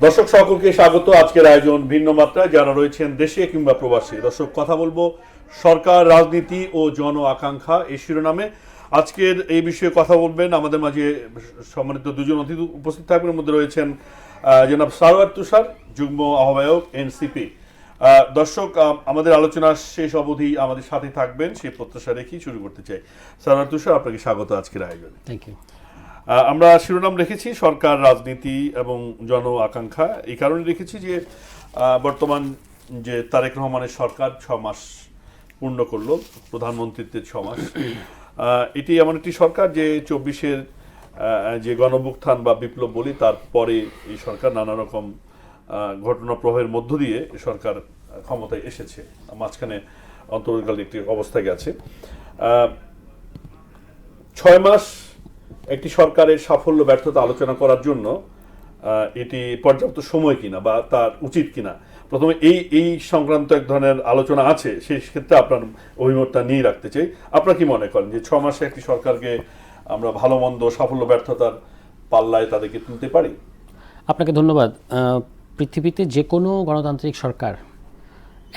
দর্শক সকলকে স্বাগত। আজকের আয়োজন ভিন্ন মাত্রায়, যারা রয়েছেন দেশে কিংবা প্রবাসী। দর্শক, কথা বলবো সরকার, রাজনীতি ও জন আকাঙ্ক্ষা এই শিরোনামে। আজকের এই বিষয়ে কথা বলবেন আমাদের মাঝে সম্মানিত দুজন অতিথি উপস্থিত থাকবেন। এর মধ্যে রয়েছেন জনাব সারওয়ার তুষার, যুগ্ম আহ্বায়ক এনসিপি। দর্শক, আমাদের আলোচনা শেষ অবধি আমাদের সাথে থাকবেন সেই প্রত্যাশা রেখেই শুরু করতে চাই। সারওয়ার তুষার, আপনাকে স্বাগত আজকের আয়োজনে। Thank you. আমরা শিরোনাম রেখেছি সরকার, রাজনীতি এবং জন আকাঙ্ক্ষা। এই কারণে রেখেছি যে বর্তমান যে তারেক রহমানের সরকার 6 মাস পূর্ণ করলো, প্রধানমন্ত্রীত্বের 6 মাস। এটি এমন একটি সরকার যে 24-এর যে গণঅভ্যুত্থান বা বিপ্লব বলি, তারপরে এই সরকার নানা রকম ঘটনা প্রবাহের মধ্য দিয়ে সরকার ক্ষমতায় এসেছে। মাঝখানে অন্তর্বর্তীকালীন একটি অবস্থায় গেছে। 6 মাস একটি সরকারের সাফল্য ব্যর্থতা আলোচনা করার জন্য এটি পর্যাপ্ত সময় কিনা বা তার উচিত কিনা, প্রথমে এই সংক্রান্ত এক ধরনের আলোচনা আছে। সেই ক্ষেত্রে আপনার অভিমতটা নিয়ে রাখতে চাই। আপনারা কি মনে করেন যে 6 মাসে একটি সরকারকে আমরা ভালো মন্দ সাফল্য ব্যর্থতার পাল্লায় তাদেরকে তুলতে পারি? আপনাকে ধন্যবাদ। পৃথিবীতে যে কোনো গণতান্ত্রিক সরকার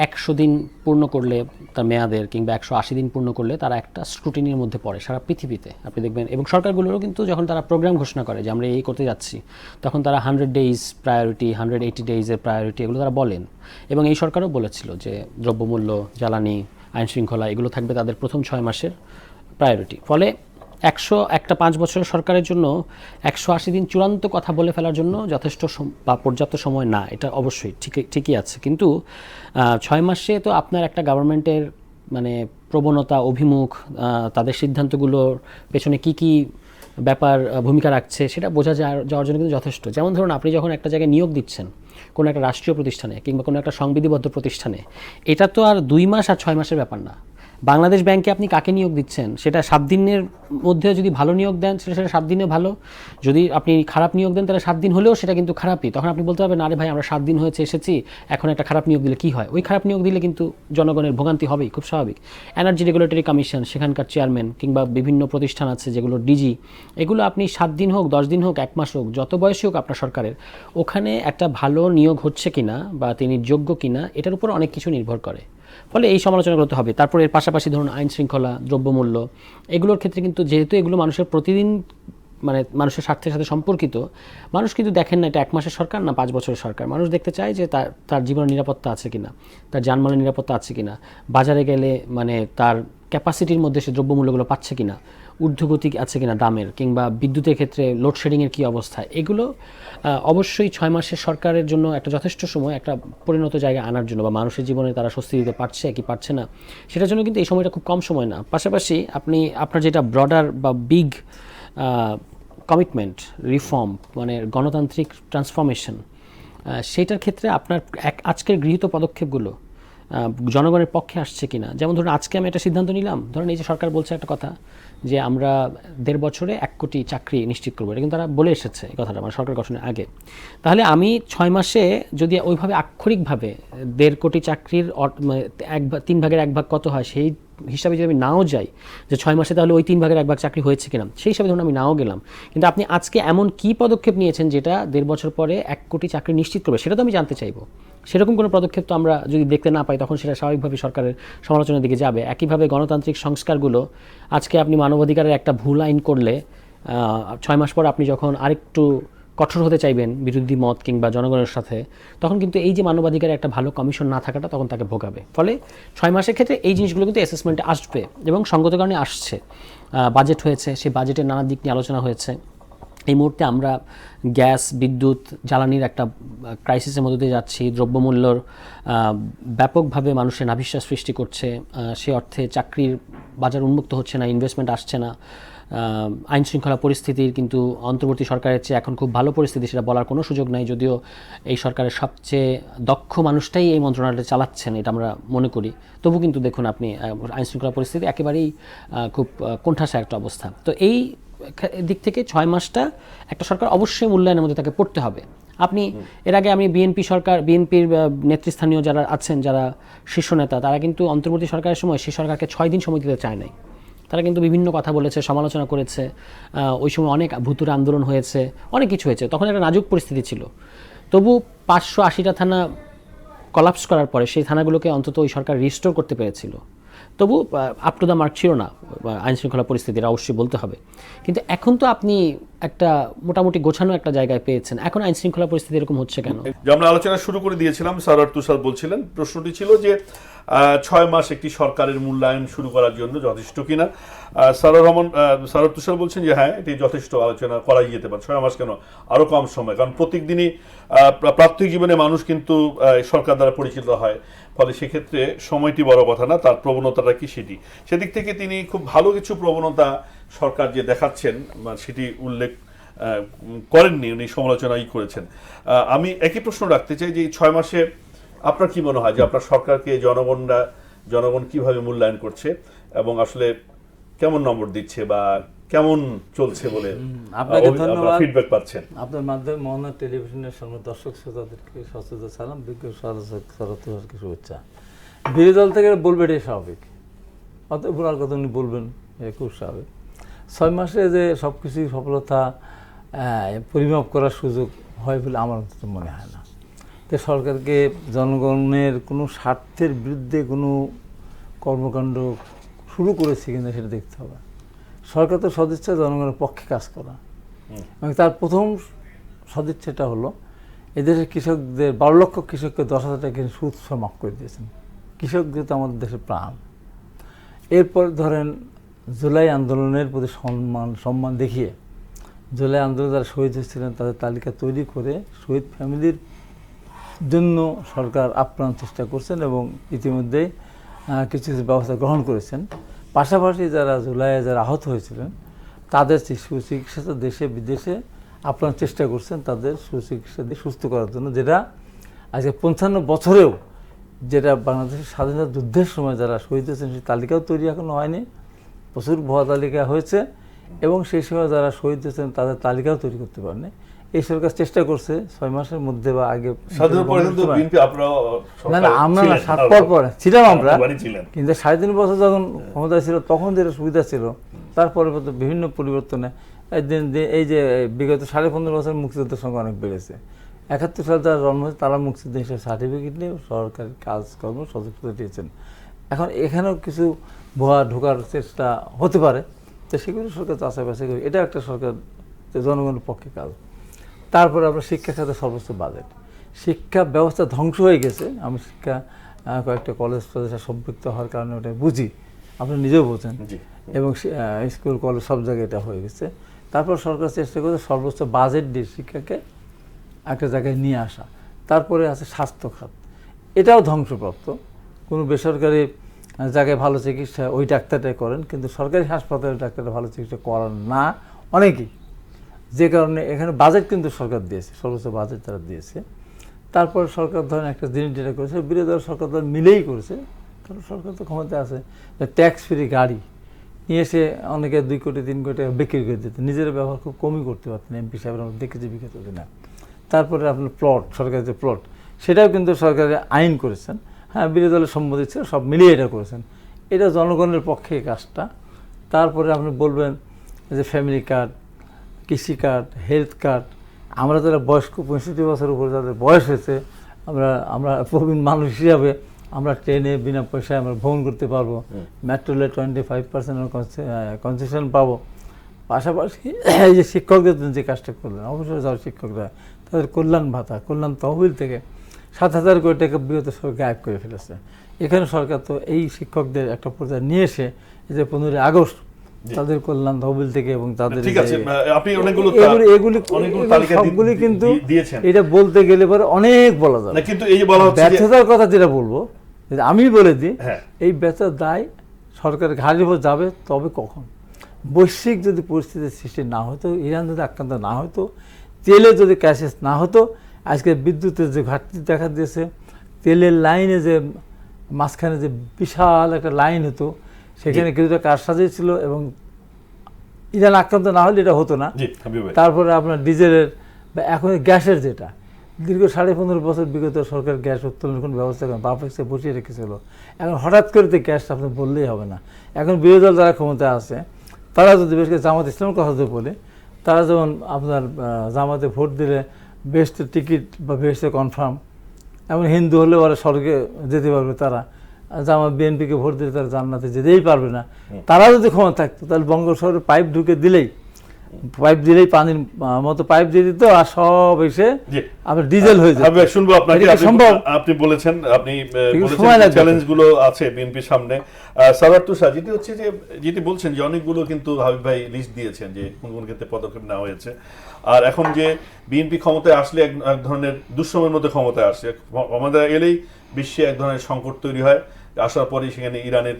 100 দিন পূর্ণ করলে তার মেয়াদের, কিংবা 180 দিন পূর্ণ করলে তারা একটা স্ক্রুটিনির মধ্যে পড়ে সারা পৃথিবীতে, আপনি দেখবেন। এবং সরকারগুলোরও কিন্তু যখন তারা প্রোগ্রাম ঘোষণা করে যে আমরা এই করতে যাচ্ছি, তখন তারা 100 ডেইজ প্রায়োরিটি, 180 ডেইজের প্রায়োরিটি এগুলো তারা বলেন। এবং এই সরকারও বলেছিল যে দ্রব্যমূল্য, জ্বালানি, আইন শৃঙ্খলা এগুলো থাকবে তাদের প্রথম 6 মাসের প্রায়োরিটি। ফলে 5 বছরের সরকারের জন্য 180 দিন চূড়ান্ত কথা বলে ফেলার জন্য যথেষ্ট বা পর্যাপ্ত সময় না, এটা অবশ্যই ঠিকই আছে। কিন্তু 6 মাসে তো আপনার একটা গভর্নমেন্টের মানে প্রবণতা, অভিমুখ, তাদের সিদ্ধান্তগুলোর পেছনে কি ব্যাপার ভূমিকা রাখছে সেটা বোঝা যাওয়ার জন্য কিন্তু যথেষ্ট। যেমন ধরুন, আপনি যখন একটা জায়গায় নিয়োগ দিচ্ছেন কোনো একটা রাষ্ট্রীয় প্রতিষ্ঠানে কিংবা কোনো একটা সংবিধিবদ্ধ প্রতিষ্ঠানে, এটা তো আর 2 মাস আর 6 মাসের ব্যাপার না। বাংলাদেশ ব্যাংকে আপনি কাকে নিয়োগ দিচ্ছেন, সেটা 7 দিনের মধ্যে যদি ভালো নিয়োগ দেন সেটা 7 দিনে ভালো, যদি আপনি খারাপ নিয়োগ দেন তাহলে 7 দিন হলেও সেটা কিন্তু খারাপই। তখন আপনি বলতে পারবেন, আরে ভাই আমরা 7 দিন হয়েছে এসেছি, এখন একটা খারাপ নিয়োগ দিলে কি হয়? ওই খারাপ নিয়োগ দিলে কিন্তু জনগণের ভোগান্তি হবেই, খুব স্বাভাবিক। এনার্জি রেগুলেটরি কমিশন, সেখানকার চেয়ারম্যান কিংবা বিভিন্ন প্রতিষ্ঠান আছে যেগুলো ডিজি, এগুলো আপনি 7 দিন হোক, 10 দিন হোক, 1 মাস হোক, যত বয়সী হোক আপনার সরকারের, ওখানে একটা ভালো নিয়োগ হচ্ছে কিনা বা তিনি যোগ্য কিনা এটার উপর অনেক কিছু নির্ভর করে। ফলে এই সমালোচনা করতে হবে। তারপরে এর পাশাপাশি ধরুন আইন শৃঙ্খলা, দ্রব্যমূল্য, এগুলোর ক্ষেত্রে কিন্তু যেহেতু এগুলো মানুষের প্রতিদিন মানে মানুষের স্বার্থের সাথে সম্পর্কিত, মানুষ কিন্তু দেখেন না এটা 1 মাসের সরকার না 5 বছরের সরকার। মানুষ দেখতে চায় যে তার জীবনের নিরাপত্তা আছে কিনা, তার জানমালের নিরাপত্তা আছে কিনা, বাজারে গেলে মানে তার ক্যাপাসিটির মধ্যে সে দ্রব্যমূল্যগুলো পাচ্ছে কিনা, ঊর্ধ্বগতি আছে কিনা দামের, কিংবা বিদ্যুতের ক্ষেত্রে লোডশেডিংয়ের কী অবস্থা। এগুলো অবশ্যই 6 মাসের সরকারের জন্য একটা যথেষ্ট সময় একটা পরিণত জায়গায় আনার জন্য, বা মানুষের জীবনে তারা স্বস্তি দিতে পারছে কি পারছে না সেটার জন্য কিন্তু এই সময়টা খুব কম সময় না। পাশাপাশি আপনার যেটা ব্রডার বা বিগ কমিটমেন্ট, রিফর্ম মানে গণতান্ত্রিক ট্রান্সফরমেশন, সেইটার ক্ষেত্রে আপনার আজকের গৃহীত পদক্ষেপগুলো জনগণের পক্ষে আসছে কিনা। যেমন ধরুন, আজকে আমি একটা সিদ্ধান্ত নিলাম, ধরুন এই যে সরকার বলছে একটা কথা যে আমরা 1.5 বছরে 1 কোটি চাকরি নিশ্চিত করবো, এটা কিন্তু তারা বলে এসেছে এই কথাটা, মানে সরকার গঠনের আগে। তাহলে আমি 6 মাসে যদি ওইভাবে আক্ষরিকভাবে 1.5 কোটি চাকরির 3 ভাগের 1 ভাগ কত হয় সেই হিসাবে যদি আমি নাও যাই যে 6 মাসে তাহলে ওই 3 ভাগের 1 ভাগ চাকরি হয়েছে কিনা, সেই হিসাবে ধরুন আমি নাও গেলাম, কিন্তু আপনি আজকে এমন কি পদক্ষেপ নিয়েছেন যেটা 1.5 বছর পরে 1 কোটি চাকরি নিশ্চিত করবে, সেটা তো আমি জানতে চাইবো। সেরকম কোনো পদক্ষেপ তো আমরা যদি দেখতে না পাই, তখন সেটা স্বাভাবিকভাবে সরকারের সমালোচনার দিকে যাবে। একইভাবে গণতান্ত্রিক সংস্কারগুলো, আজকে আপনি মানবাধিকারের একটা ভুল আইন করলে 6 মাস পর আপনি যখন আরেকটু কঠোর হতে চাইবেন বিরোধী মত কিংবা জনগণের সাথে, তখন কিন্তু এই যে মানবাধিকারের একটা ভালো কমিশন না থাকাটা তখন তাকে ভোগাবে। ফলে 6 মাসের ক্ষেত্রে এই জিনিসগুলো কিন্তু অ্যাসেসমেন্টে আসবে এবং সঙ্গত কারণে আসছে। বাজেট হয়েছে, সেই বাজেটের নানা দিক নিয়ে আলোচনা হয়েছে। এই মুহূর্তে আমরা গ্যাস, বিদ্যুৎ, জ্বালানির একটা ক্রাইসিসের মধ্যে দিয়ে যাচ্ছি। দ্রব্যমূল্যর ব্যাপকভাবে মানুষের নাভিশ্বাস সৃষ্টি করছে। সে অর্থে চাকরির বাজার উন্মুক্ত হচ্ছে না, ইনভেস্টমেন্ট আসছে না। আইন শৃঙ্খলা পরিস্থিতির কিন্তু অন্তর্বর্তী সরকারের চেয়ে এখন খুব ভালো পরিস্থিতি, সেটা বলার কোনো সুযোগ নাই। যদিও এই সরকারের সবচেয়ে দক্ষ মানুষটাই এই মন্ত্রণালয়টা চালাচ্ছেন, এটা আমরা মনে করি। তবু কিন্তু দেখুন আপনি আইন শৃঙ্খলা পরিস্থিতি একেবারেই খুব কোণঠাসা একটা অবস্থা। তো এই দিক থেকে 6 মাসটা একটা সরকার অবশ্যই মূল্যায়নের মধ্যে তাকে পড়তে হবে। আপনি এর আগে আমি বিএনপির নেতৃস্থানীয় যারা আছেন, যারা শীর্ষ নেতা, তারা কিন্তু অন্তর্বর্তী সরকারের সময় সেই সরকারকে 6 দিন সময় দিতে চায় নাই। তারা কিন্তু বিভিন্ন কথা বলেছে, সমালোচনা করেছে। ওই সময় অনেক ভুতুরে আন্দোলন হয়েছে, অনেক কিছু হয়েছে। তখন একটা নাজুক পরিস্থিতি ছিল। তবু 580টা থানা কলাপস করার পরে সেই থানাগুলোকে অন্তত ওই সরকার রিস্টোর করতে পেরেছিল। তবু আপ টু দ্য মার্ক ছিল না আইন শৃঙ্খলা পরিস্থিতির, অবশ্যই বলতে হবে। কিন্তু এখন তো আপনি একটা মোটামুটি গোছানো একটা জায়গায় পেয়েছেন, এখন আইন শৃঙ্খলা পরিস্থিতি এরকম হচ্ছে কেন? যে আমরা আলোচনা শুরু করে দিয়েছিলাম, সারার তুষার বলছিলেন, প্রশ্নটি ছিল যে 6 মাস একটি সরকারের মূল্যায়ন শুরু করার জন্য যথেষ্ট কিনা। সারার তুষার বলছেন যে হ্যাঁ, এটি যথেষ্ট, আলোচনা করাই যেতে পারে। 6 মাস কেন, আরো কম সময়, কারণ প্রত্যেকদিনই প্রাত্যহিক জীবনে মানুষ কিন্তু সরকার দ্বারা পরিচালিত হয়, ফলে সেক্ষেত্রে সময়টি বড় কথা না, তার প্রবণতাটা কি সেদিক থেকে তিনি খুব ভালো কিছু প্রবণতা সরকার যে দেখাচ্ছেন সেটি উল্লেখ করেননি, উনি সমালোচনাই করেছেন। আমি একই প্রশ্ন রাখতে চাই যে 6 মাসে আপনার কি মনে হয় যে আপনার সরকারকে জনগণ কিভাবে মূল্যায়ন করছে এবং আসলে কেমন নম্বর দিচ্ছে বা কেমন চলছে বলে আপনাকে ধন্যবাদ, ফিডব্যাক পাচ্ছেন? আপনার মাধ্যমে মোহনা টেলিভিশনের সঙ্গে দর্শক শ্রোতাদেরকে সচেতন সালাম, বিজ্ঞ সরকারকে শুভেচ্ছা। বিরোধী দল থেকে বলবে এটাই স্বাভাবিক, অতএব বলার কথা উনি বলবেন, খুব স্বাভাবিক। 6 মাসে যে সব কিছুই সফলতা পরিমাপ করার সুযোগ হয় বলে আমার অন্তত মনে হয় না। তো সরকারকে জনগণের কোনো স্বার্থের বিরুদ্ধে কোনো কর্মকাণ্ড শুরু করেছে কিনা সেটা দেখতে হবে। সরকার তো সদিচ্ছা জনগণের পক্ষে কাজ করা, এবং তার প্রথম সদিচ্ছাটা হলো এদেশের কৃষকদের 12 লক্ষ কৃষককে 10,000 টাকা সুদ মাফ করে দিয়েছেন। কৃষকদের তো আমাদের দেশের প্রাণ। এরপর ধরেন জুলাই আন্দোলনের প্রতি সম্মান দেখিয়ে জুলাই আন্দোলনে যারা শহীদ হয়েছিলেন তাদের তালিকা তৈরি করে শহীদ ফ্যামিলির জন্য সরকার আপ্রাণ চেষ্টা করছেন এবং ইতিমধ্যেই কিছু কিছু ব্যবস্থা গ্রহণ করেছেন। পাশাপাশি যারা জুলাইয়ে যারা আহত হয়েছিলেন তাদের সুচিকিৎসা দেশে বিদেশে আপ্রাণ চেষ্টা করছেন তাদের সুচিকিৎসা দিয়ে সুস্থ করার জন্য, যেটা আজকে 55 বছরেও যেটা বাংলাদেশের স্বাধীনতা যুদ্ধের সময় যারা শহীদ হয়েছেন সেই তালিকাও তৈরি এখনো হয়নি, প্রচুর ভুয়া তালিকা হয়েছে, এবং সেই সময় যারা শহীদ হয়েছেন তাদের তালিকাও তৈরি করতে পারেনি। এই সরকার চেষ্টা করছে 6 মাসের মধ্যে বা আগে, না আমরা না 7 পর ছিলাম আমরা, কিন্তু 3.5 বছর যখন ক্ষমতায় ছিল তখন যেটা সুবিধা ছিল, তারপরে বিভিন্ন পরিবর্তনে এই যে বিগত 15.5 বছর মুক্তিযুদ্ধের সঙ্গে অনেক বেড়েছে। 71 সালে যারা জন্ম হয়েছে তারা মুক্তিযুদ্ধ হিসেবে সার্টিফিকেট নিয়ে সরকারি কাজকর্ম সুযোগ দিয়েছেন। এখন এখানেও কিছু ভুয়া ঢোকার চেষ্টা হতে পারে, তো সেগুলো সরকার যাচাই বাছাই করে, এটা একটা সরকার জনগণের পক্ষে কাজ। তারপরে আমরা শিক্ষা খাতে সর্বোচ্চ বাজেট, শিক্ষা ব্যবস্থা ধ্বংস হয়ে গেছে। আমি শিক্ষা কয়েকটা কলেজ প্রদেশে সম্পৃক্ত হওয়ার কারণে ওটা বুঝি, আপনি নিজেও বোঝেন, এবং স্কুল কলেজ সব জায়গায় এটা হয়ে গেছে। তারপর সরকার চেষ্টা করছে সর্বোচ্চ বাজেট দিয়ে শিক্ষাকে একটা জায়গায় নিয়ে আসা। তারপরে আছে স্বাস্থ্য খাত, এটাও ধ্বংসপ্রাপ্ত। কোনো বেসরকারি জায়গায় ভালো চিকিৎসা ওই ডাক্তারটাই করেন, কিন্তু সরকারি হাসপাতালের ডাক্তারটা ভালো চিকিৎসা করেন না অনেকেই, যে কারণে এখানে বাজেট কিন্তু সরকার দিয়েছে, সর্বোচ্চ বাজেট তারা দিয়েছে। তারপর সরকার ধরেন একটা জিনিস যেটা করেছে, বিরোধী দল সরকার দল মিলেই করেছে, কারণ সরকার তো ক্ষমতা আছে, ট্যাক্স ফ্রি গাড়ি নিয়ে এসে অনেকে 2 কোটি 3 কোটি টাকা বিক্রি করে দিতেন, নিজের ব্যবহার খুব কমই করতে পারতেন। এমপি সাহেব আমরা দেখেছি বিগত দিনে। তারপরে আপনার প্লট, সরকারের যে প্লট, সেটাও কিন্তু সরকারের আইন করেছেন। হ্যাঁ, বিরোধী দলের সম্মতি ছিল, সব মিলিয়ে এটা করেছেন, এটা জনগণের পক্ষে কাজটা। তারপরে আপনি বলবেন যে ফ্যামিলি কার্ড, কৃষি কার্ড, হেলথ কার্ড, আমরা যারা বয়স্ক 65 বছর উপরে যাদের বয়স হয়েছে, আমরা প্রবীণ মানুষ হিসাবে আমরা ট্রেনে বিনা পয়সায় আমরা ভ্রমণ করতে পারবো, মেট্রো রেলে 25% কনসেশন পাবো। পাশাপাশি এই যে শিক্ষকদের যে কাজটা করলেন, অবশ্যই যারা শিক্ষকরা তাদের কল্যাণ ভাতা, কল্যাণ তহবিল থেকে 7,000 কোটি টাকা বিগত সরকার গায়েব করে ফেলেছে। এখানে সরকার তো এই শিক্ষকদের একটা পর্যায়ে নিয়ে এসে এই যে 15 আগস্ট তাদের কল্যাণ তহবিল থেকে এবং তাদের সবগুলি কিন্তু এটা বলতে গেলে পরে অনেক বলা যাবে, কিন্তু এই যে বলা হচ্ছে ব্যর্থতার কথা যেটা বলবো, আমি বলে দিই, এই ব্যর্থতার দায় সরকারের ঘাড়ের উপর যাবে। তবে কখন বৈশ্বিক যদি পরিস্থিতির সৃষ্টি না হতো, ইরান যদি আক্রান্ত না হতো, তেলে যদি ক্রাইসিস না হতো, আজকে বিদ্যুতের যে ঘাটতি দেখা দিয়েছে, তেলের লাইনে যে মাঝখানে যে বিশাল একটা লাইন হতো, সেখানে কিছুটা কারসাজি ছিল, এবং ইরান আক্রান্ত না হলে এটা হতো না। তারপরে আপনার ডিজেলের বা এখন গ্যাসের যেটা দীর্ঘ 15.5 বছর বিগত সরকার গ্যাস উত্তোলনের কোনো ব্যবস্থা করেন, বাফেক্সে বসিয়ে রেখেছিল। এখন হঠাৎ করে তো গ্যাস আপনি বললেই হবে না। এখন বিরোধী দল যারা ক্ষমতায় আছে তারা যদি বেশ করে জামাত ইসলামের কথা যদি বলে, তারা যেমন আপনার জামাতে ভোট দিলে বেহেশতের টিকিট বা বেহেশতে কনফার্ম, এমন হিন্দু হলে ওরা স্বর্গে যেতে পারবে তারা, জামাত বিএনপিকে ভোট দিলে তারা জান্নাতে যেতেই পারবে না। তারা যদি ক্ষমতা থাকতো তাহলে বঙ্গোপসাগরে পাইপ দিলেই পানির মতো পাইপ দিয়ে দিত, আর সব এসে আবার ডিজেল হয়ে যেত। শুনবো আপনাকে, সম্ভব। আপনি বলেছেন সময় লাগবে। চ্যালেঞ্জ গুলো আছে বিএনপির সামনে। সারার তুষার, যেটি হচ্ছে যে যেটি বলছেন যে অনেকগুলো কিন্তু হাবিব ভাই লিস্ট দিয়েছেন যে কোন কোন ক্ষেত্রে পদক্ষেপ নেওয়া হয়েছে, আর এখন যে বিএনপি ক্ষমতায় আসলে এক ধরনের দুঃসময়ের মধ্যে ক্ষমতায় আসে, ক্ষমতায় এলেই বিশ্বে এক ধরনের সংকট তৈরি হয়, আসার পরে সেখানে ইরানের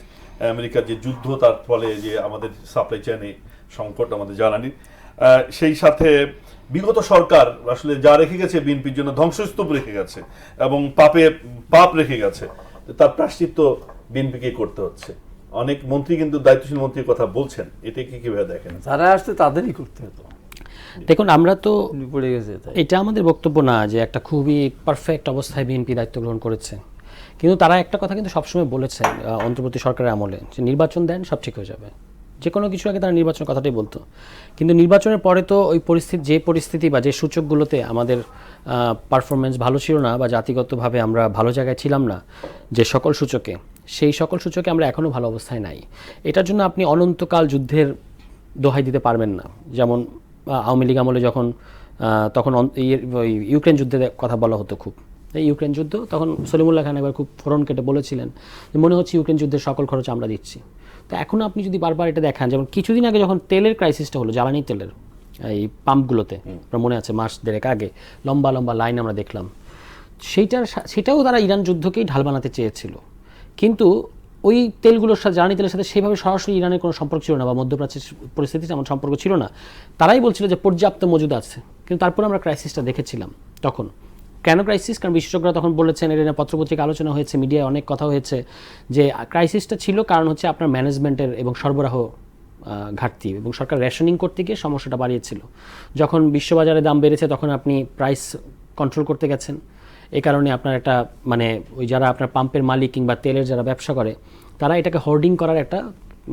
আমেরিকার যে যুদ্ধ, তার ফলে যে আমাদের সাপ্লাই চেইনে সংকট, আমাদের জ্বালানি, সেই সাথে বিগত সরকার আসলে যা রেখে গেছে বিএনপির জন্য ধ্বংসস্তূপ রেখে গেছে এবং পাপ রেখে গেছে, তার প্রায়শ্চিত্ত বিএনপিকে করতে হচ্ছে। অনেক মন্ত্রী কিন্তু দায়িত্বশীল মন্ত্রীর কথা বলছেন, এটা কিভাবে দেখেন? যারা আসছে তাদেরই করতে হতো। দেখুন, আমরা তো পড়ে গেছে, এটা আমাদের বক্তব্য না যে একটা খুবই পারফেক্ট অবস্থায় বিএনপি দায়িত্ব গ্রহণ করেছে, কিন্তু তারা একটা কথা কিন্তু সবসময় বলেছে অন্তর্বর্তী সরকারের আমলে, যে নির্বাচন দেন সব ঠিক হয়ে যাবে। যে কোনো কিছু আগে তারা নির্বাচনের কথাটাই বলতো, কিন্তু নির্বাচনের পরে তো ওই পরিস্থিতি বা যে সূচকগুলোতে আমাদের পারফরমেন্স ভালো ছিল না বা জাতিগতভাবে আমরা ভালো জায়গায় ছিলাম না, যে সকল সূচকে, সেই সকল সূচকে আমরা এখনও ভালো অবস্থায় নাই। এটার জন্য আপনি অনন্তকাল যুদ্ধের দোহাই দিতে পারবেন না। যেমন আওয়ামী লীগ আমলে যখন তখন ওই ইউক্রেন যুদ্ধের কথা বলা হতো খুব, এই ইউক্রেন যুদ্ধ, তখন সলিমুল্লাহ খান একবার খুব ফোরন কেটে বলেছিলেন যে মনে হচ্ছে ইউক্রেন যুদ্ধের সকল খরচ আমরা দিচ্ছি। তো এখন আপনি যদি বারবার এটা দেখান, যেমন কিছুদিন আগে যখন তেলের ক্রাইসিসটা হলো, জ্বালানি তেলের এই পাম্পগুলোতে, আপনার মনে আছে মাস দেড়েক আগে লম্বা লম্বা লাইন আমরা দেখলাম, সেটাও তারা ইরান যুদ্ধকেই ঢাল বানাতে চেয়েছিল, কিন্তু ওই তেলগুলোর সাথে, জ্বালানি তেলের সাথে সেভাবে সরাসরি ইরানের কোনো সম্পর্ক ছিল না, বা মধ্যপ্রাচ্যের পরিস্থিতির এমন সম্পর্ক ছিল না। তারাই বলছিল যে পর্যাপ্ত মজুদ আছে, কিন্তু তারপরে আমরা ক্রাইসিসটা দেখেছিলাম তখন। কেন ক্রাইসিস? কারণ বিশেষজ্ঞরা তখন বলেছেন, এটা পত্রপত্রিকা আলোচনা হয়েছে, মিডিয়ায় অনেক কথা হয়েছে, যে ক্রাইসিসটা ছিল কারণ হচ্ছে আপনার ম্যানেজমেন্টের এবং সরবরাহ ঘাটতি, এবং সরকার রেশনিং করতে গিয়ে সমস্যাটা বাড়িয়েছিল। যখন বিশ্ববাজারে দাম বেড়েছে তখন আপনি প্রাইস কন্ট্রোল করতে গেছেন, এই কারণে আপনার একটা মানে ওই যারা আপনার পাম্পের মালিক কিংবা তেলের যারা ব্যবসা করে, তারা এটাকে হোর্ডিং করার একটা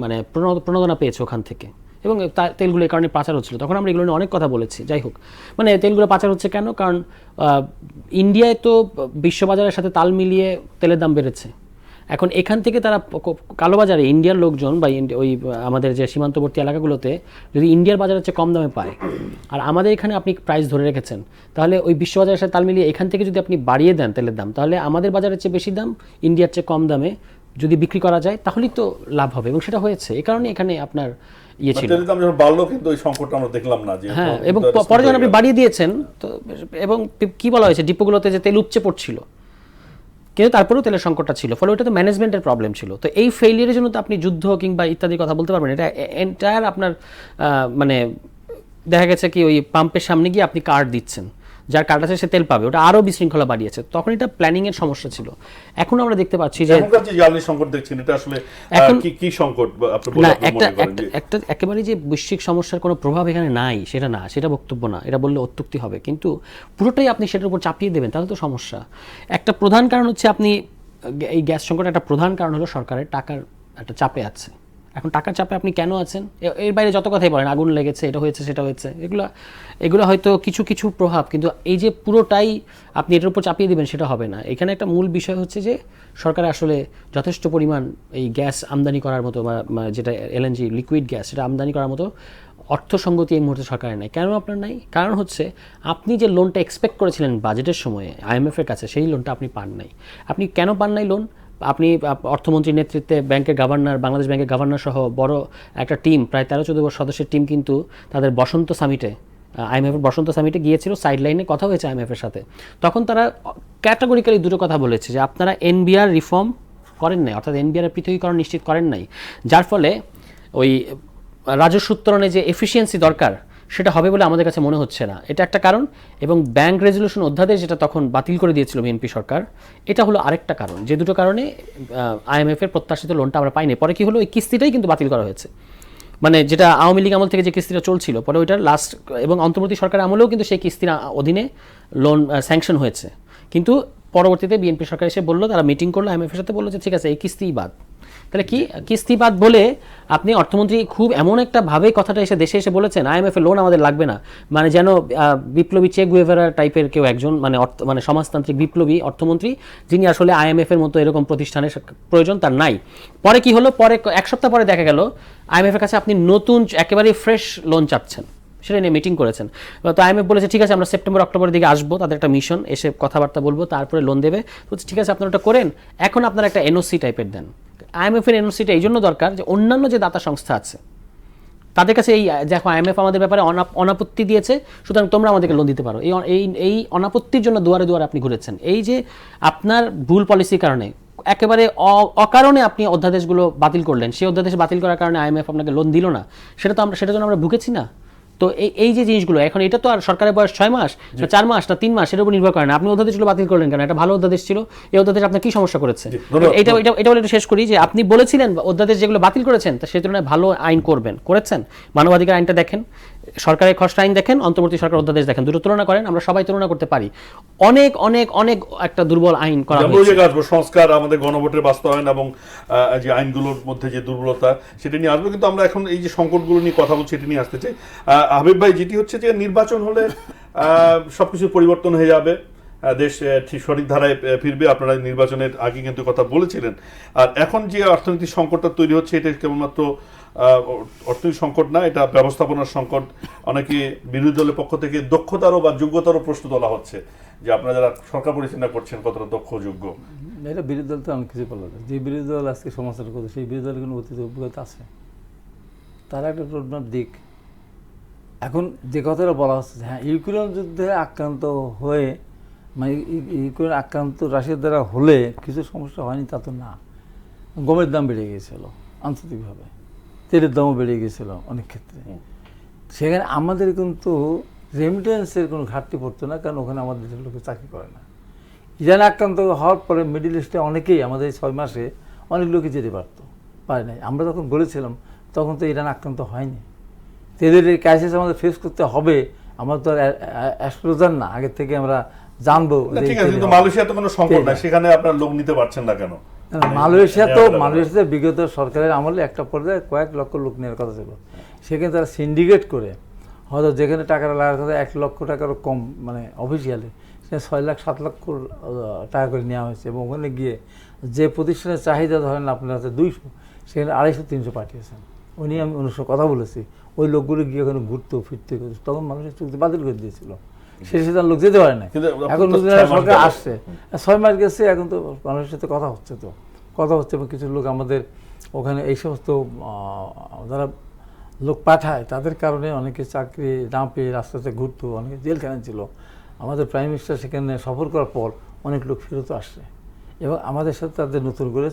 মানে প্রণোদনা পেয়েছে ওখান থেকে, এবং তেলগুলো এই কারণে পাচার হচ্ছিল। তখন আমরা এগুলো নিয়ে অনেক কথা বলেছি। যাই হোক, মানে তেলগুলো পাচার হচ্ছে কেন? কারণ ইন্ডিয়ায় তো বিশ্ববাজারের সাথে তাল মিলিয়ে তেলের দাম বেড়েছে। এখন এখান থেকে তারা কালোবাজারে ইন্ডিয়ার লোকজন বা ওই আমাদের যে সীমান্তবর্তী এলাকাগুলোতে যদি ইন্ডিয়ার বাজারের চেয়ে কম দামে পায়, আর আমাদের এখানে আপনি প্রাইস ধরে রেখেছেন, তাহলে ওই বিশ্ববাজারের সাথে তাল মিলিয়ে এখান থেকে যদি আপনি বাড়িয়ে দেন তেলের দাম, তাহলে আমাদের বাজারের চেয়ে বেশি দাম, ইন্ডিয়ার চেয়ে কম দামে যদি বিক্রি করা যায়, তাহলেই তো লাভ হবে, এবং সেটা হয়েছে। এই কারণে এখানে আপনার ইয়ে ছিল, কিন্তু ওই সংকটটা আমরা দেখলাম না। হ্যাঁ, এবং পরে যখন আপনি বাড়িয়ে দিয়েছেন তো, এবং কি বলা হয়েছে ডিপোগুলোতে যে তেল উপচে পড়ছিল, কিন্তু তারপরেও তেলের সংকটটা ছিল, ফলে ওটা তো ম্যানেজমেন্টের প্রবলেম ছিল। তো এই ফেইলিয়ারের জন্য তো আপনি যুদ্ধ কিংবা ইত্যাদির কথা বলতে পারবেন। এটা এন্টায়ার আপনার মানে দেখা গেছে কি ওই পাম্পের সামনে গিয়ে আপনি কার্ড দিচ্ছেন, যার কার্ড আছে সে তেল পাবে, ওটা আরও বিশৃঙ্খলা বাড়িয়েছে। তখন এটা প্ল্যানিং এর সমস্যা ছিল। এখন আমরা দেখতে পাচ্ছি যে সংকট দেখছেন, এটা আসলে কি সংকট? না, একটা একেবারে যে বৈশ্বিক সমস্যার কোনো প্রভাব এখানে নাই সেটা না, সেটা বক্তব্য না, এটা বললে অত্যুক্তি হবে। কিন্তু পুরোটাই আপনি সেটার উপর চাপিয়ে দেবেন, তাহলে তো সমস্যা। একটা প্রধান কারণ হচ্ছে আপনি এই গ্যাস সংকটের একটা প্রধান কারণ হলো সরকারের টাকার একটা চাপে আছে। এখন টাকার চাপে আপনি কেন আছেন? এর বাইরে যত কথাই বলেন, আগুন লেগেছে, এটা হয়েছে, সেটা হয়েছে, এগুলো হয়তো কিছু প্রভাব, কিন্তু এই যে পুরোটাই আপনি এটার উপর চাপিয়ে দিবেন সেটা হবে না। এখানে একটা মূল বিষয় হচ্ছে যে সরকার আসলে যথেষ্ট পরিমাণ এই গ্যাস আমদানি করার মতো, বা যেটা এলএনজি লিকুইড গ্যাস, সেটা আমদানি করার মতো অর্থসঙ্গতি এই মুহূর্তে সরকারের নাই। কেন আপনার নাই? কারণ হচ্ছে আপনি যে লোনটা এক্সপেক্ট করেছিলেন বাজেটের সময়ে IMF-এর কাছে, সেই লোনটা আপনি পান নাই। আপনি কেন পান নাই লোন? আপনি অর্থমন্ত্রীর নেতৃত্বে ব্যাংকের গভর্নর, বাংলাদেশ ব্যাংকের গভর্নর সহ বড় একটা টিম, প্রায় 13-14 সদস্যের টিম কিন্তু তাদের বসন্ত সামিটে, IMF-এর বসন্ত সামিটে গিয়েছিল, সাইড লাইনে কথা হয়েছে IMF-এর সাথে। তখন তারা ক্যাটাগরিক্যালি দুটো কথা বলেছে, যে আপনারা NBR রিফর্ম করেন নাই, অর্থাৎ NBR-এর পৃথকীকরণ নিশ্চিত করেন নাই, যার ফলে ওই রাজস্ব উত্তোলনে যে এফিসিয়েন্সি দরকার সেটা হবে বলে আমাদের কাছে মনে হচ্ছে না। এটা একটা কারণ। এবং ব্যাংক রেজলিউশন অধ্যাদেশ যেটা তখন বাতিল করে দিয়েছিল বিএনপি সরকার, এটা হলো আরেকটা কারণ। যে দুটো কারণে IMF-এর প্রত্যাশিত লোনটা আমরা পাইনি। পরে কি হলো, ওই কিস্তিটাই কিন্তু বাতিল করা হয়েছে, মানে যেটা আওয়ামী লীগ আমল থেকে যে কিস্তিটা চলছিল, পরে ওইটার লাস্ট, এবং অন্তর্বর্তী সরকার আমলেও কিন্তু সেই কিস্তির অধীনে লোন স্যাংশন হয়েছে, কিন্তু পরবর্তীতে বিএনপি সরকার এসে বললো, তারা মিটিং করলো, IMF এর সাথে বললো যে ঠিক আছে এই কিস্তিই বাদ। তাহলে কি কিস্তি বাদ বলে আপনি অর্থমন্ত্রী খুব এমন একটা ভাবে কথাটা এসে দেশে এসে বলেছেন IMF এর লোন আমাদের লাগবে না, মানে যেন বিপ্লবী চে গুয়েভারা টাইপের কেউ একজন, মানে সমাজতান্ত্রিক বিপ্লবী অর্থমন্ত্রী যিনি আসলে IMF এর মতো এরকম প্রতিষ্ঠানের প্রয়োজন তার নাই। পরে কি হলো, পরে এক সপ্তাহ পরে দেখা গেল IMF এর কাছে আপনি নতুন একেবারে ফ্রেশ লোন চাচ্ছেন, সেটা নিয়ে মিটিং করেছেন। তো IMF বলেছে ঠিক আছে আমরা সেপ্টেম্বর অক্টোবরের দিকে আসবো, তাদের একটা মিশন, এসে কথাবার্তা বলবো, তারপরে লোন দেবে। বলছে ঠিক আছে আপনারা ওটা করেন, এখন আপনারা একটা এনওসি টাইপের দেন। IMF এর এনওসিটা এই জন্য দরকার যে অন্যান্য যে দাতা সংস্থা আছে তাদের কাছে এই দেখো IMF আমাদের ব্যাপারে অনাপত্তি দিয়েছে, সুতরাং তোমরা আমাদেরকে লোন দিতে পারো। এই অনাপত্তির জন্য দুয়ারে দুয়ারে আপনি ঘুরেছেন। এই যে আপনার ভুল পলিসির কারণে একেবারে অকারণে আপনি অধ্যাদেশগুলো বাতিল করলেন, সেই অধ্যাদেশ বাতিল করার কারণে IMF আপনাকে লোন দিল না, সেটার জন্য আমরা ভুগেছি না। তো এই যে জিনিসগুলো এখন, এটা তো আর সরকারের বয়স 6 মাস না 4 মাস না 3 মাস সেটার উপর নির্ভর করে না। আপনি অধ্যাদেশগুলো বাতিল করলেন কেন? এটা ভালো অধ্যাদেশ ছিল, এই অধ্যাদেশ আপনার কি সমস্যা করেছে? এটা বলে একটু শেষ করি যে আপনি বলেছিলেন অধ্যাদেশ যেগুলো বাতিল করেছেন তা সেই তুলনায় ভালো আইন করেছেন। মানবাধিকার আইনটা দেখেন, সরকারের খসড়া আইন দেখেন, অন্তর্বর্তী সরকার অধ্যাদেশ দেখেন, দুটো তুলনা করেন, আমরা সবাই তুলনা করতে পারি। অনেক অনেক অনেক একটা দুর্বল আইন করা হয়েছে। সংস্কার, আমাদের গণভোটের বাস্তবায়ন এবং যে আইনগুলোর মধ্যে যে দুর্বলতা সেটা নিয়ে আসবে, কিন্তু আমরা এখন এই যে সংকটগুলো নিয়ে কথা বলছি সেটা নিয়ে আসতে চাই। হাবিব ভাই, যেটি হচ্ছে যে নির্বাচন হলে সবকিছু পরিবর্তন হয়ে যাবে, দেশ ঠিক সঠিক ধারায় ফিরবে, আপনারা নির্বাচনের আগে কিন্তু কথা বলেছিলেন। আর এখন যে অর্থনৈতিক সংকটটা তৈরি হচ্ছে এটা কেবলমাত্র অর্থনৈতিক সংকট না, এটা ব্যবস্থাপনার সংকট। অনেকে বিরোধী দলের পক্ষ থেকে দক্ষতারও বা যোগ্যতারও প্রশ্ন তোলা হচ্ছে যে আপনারা যারা সরকার পরিচালনা করছেন কতটা দক্ষ যোগ্য। এটা বিরোধী দল তো অনেক কিছু বলা যায়, যে বিরোধী দল আজকে সমালোচনা করছে সেই বিরোধী দলের কোনো অতীত অভিজ্ঞতা আছে, তারা একটা রোডম্যাপ দিক। এখন যে কথাটা বলা হচ্ছে হ্যাঁ ইউক্রেন যুদ্ধে আক্রান্ত হয়ে, মানে ইউক্রেন আক্রান্ত রাশিয়ার দ্বারা হলে কিছু সমস্যা হয়নি তা তো না। গমের দাম বেড়ে গিয়েছিল আন্তর্জাতিকভাবে, তেলের দামও বেড়ে গিয়েছিল অনেক ক্ষেত্রে। সেখানে আমাদের কিন্তু রেমিটেন্সের কোনো ঘাটতি পড়তো না, কারণ ওখানে আমাদের দেশের লোকে চাকরি করে না। ইরান আক্রান্ত হওয়ার পরে মিডিল ইস্টে অনেকেই, আমাদের 6 মাসে অনেক লোকই যেতে পারে নাই। আমরা যখন বলেছিলাম তখন তো ইরান আক্রান্ত হয়নি। তেলের এই ক্রাইসিস আমাদের ফেস করতে হবে, আমরা তো অ্যাস্ট্রোজান না, আগের থেকে আমরা জানবো। ঠিক আছে, কিন্তু মালয়েশিয়া তো কোনো সংকট নাই, সেখানে আপনার লোক নিতে পারছেন না কেন? মালয়েশিয়া বিগত সরকারের আমলে একটা পর্যায়ে কয়েক লক্ষ লোক নেওয়ার কথা ছিল, সেখানে তারা সিন্ডিকেট করে হয়তো যেখানে টাকাটা লাগার কথা 1 লক্ষ টাকারও কম, মানে অফিসিয়ালি সেখানে 6 লাখ 7 লক্ষ টাকা করে নেওয়া হয়েছে। এবং ওখানে গিয়ে যে প্রতিষ্ঠানের চাহিদা ধরেন আপনার হাতে 200, সেখানে 250-300 পাঠিয়েছেন। উনি আমি অনুষ্ঠানে কথা বলেছি, ওই লোকগুলো গিয়ে ওখানে ঘুরতে ফিরতে করেছে, তখন মানুষের চুক্তি বাতিল করে দিয়েছিল, শেষে তার লোক যেতে পারে না। এখন সরকার আসছে, 6 মাস গেছে, এখন তো মানুষের সাথে কথা হচ্ছে এবং কিছু লোক আমাদের ওখানে এই সমস্ত যারা লোক পাঠায় তাদের কারণে অনেকে চাকরি না পেয়ে রাস্তাতে ঘুরতো, অনেকে জেলখানায় ছিল। আমাদের প্রাইম মিনিস্টার সেখানে সফর করার পর অনেক লোক ফেরত আসছে, এবং আমাদের সাথে তাদের নতুন করে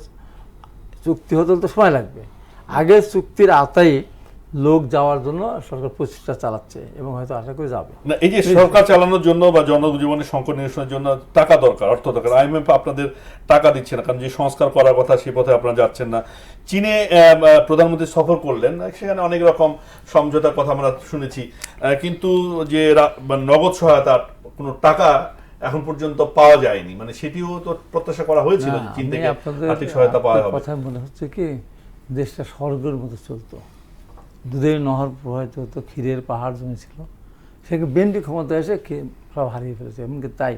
চুক্তি হতে তো সময় লাগবে। আগের চুক্তির আওতায় লোক যাওয়ার জন্য সরকার প্রচেষ্টা চালাচ্ছে এবং হয়তো আশা করে যাবে। না, এই যে সরকার চালানোর জন্য বা জনজীবনের সংকট নিরসনের জন্য টাকা দরকার, অর্থ দরকার। IMF আপনাদের টাকা দিচ্ছে না, কারণ যে সংস্কার করার কথা সেই পথে আপনারা যাচ্ছেন না। চীনে প্রধানমন্ত্রী সফর করলেন, সেখানে অনেক রকম সমঝোতার কথা আমরা শুনেছি, কিন্তু যে নগদ সহায়তার কোনো টাকা এখন পর্যন্ত পাওয়া যায়নি, মানে সেটিও তো প্রত্যাশা করা হয়েছিল চীন থেকে আর্থিক সহায়তা পাওয়া হবে। কথা মনে হচ্ছে কি দেশটা স্বর্গের মতো চলতো, দুধের নহর প্রবাহিত হতো, ক্ষীরের পাহাড় জমেছিল, সেখানে বিএনপি ক্ষমতা এসে সব হারিয়ে ফেলেছে। এমনকি তাই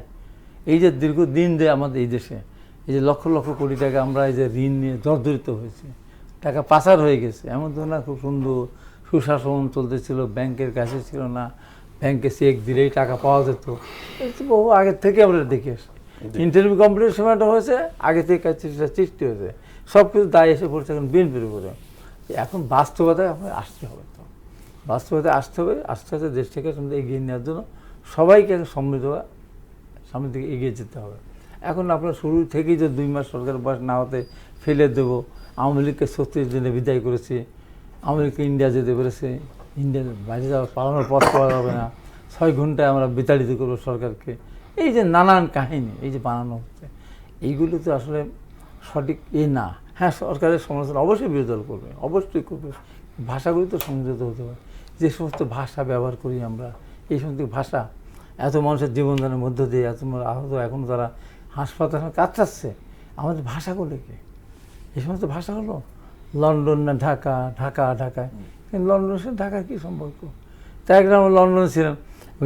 এই যে দীর্ঘদিন যে আমাদের এই দেশে এই যে লক্ষ লক্ষ কোটি টাকা আমরা এই যে ঋণ নিয়ে জর্জরিত হয়েছে, টাকা পাচার হয়ে গেছে, এমন তো না খুব সুন্দর সুশাসন চলতেছিল, ব্যাংকের কাছে ছিল না, ব্যাংকে চেক দিলেই টাকা পাওয়া যেত। বহু আগের থেকে আমরা দেখে আসি, ইন্টারভিউ কমপ্লিটের সময়টা হয়েছে, আগে থেকে সৃষ্টি হয়েছে, সব কিছু দায় এসে পড়ছে এখন বিএনপির উপরে। এখন বাস্তবতায় আমাদের আসতে হবে, তো বাস্তবতায় আসতে হবে, আস্তে আস্তে দেশটাকে সামনে এগিয়ে নেওয়ার জন্য সবাইকে সমৃদ্ধ সামনের দিকে এগিয়ে যেতে হবে। এখন আপনার শুরু থেকেই যে 2 মাস সরকার বয়স না হতে ফেলে দেবো, আওয়ামী লীগকে 36 দিনে বিদায় করেছে, আওয়ামী লীগকে ইন্ডিয়া যেতে পেরেছে, ইন্ডিয়ার বাইরে যাওয়া পালানোর পথ পাওয়া যাবে না, 6 ঘন্টায় আমরা বিতাড়িত করবো সরকারকে, এই যে নানান কাহিনী এই যে বানানো হচ্ছে, এইগুলো তো আসলে সঠিক না। হ্যাঁ, সরকারের সমালোচনা অবশ্যই বিরোধী দল করবে, অবশ্যই করবে, ভাষাগুলি তো সংযত হতে হবে। যে সমস্ত ভাষা ব্যবহার করি আমরা, এই সমস্ত ভাষা এত মানুষের জীবনদানের মধ্য দিয়ে এত আহত, এখন তারা হাসপাতালে কাতরাচ্ছে, আমাদের ভাষাগুলো কি এই সমস্ত ভাষা হলো লন্ডন না ঢাকা, ঢাকা ঢাকায়, কিন্তু লন্ডনের সাথে ঢাকার কী সম্পর্ক? তাই একবার আমরা লন্ডনে ছিলাম,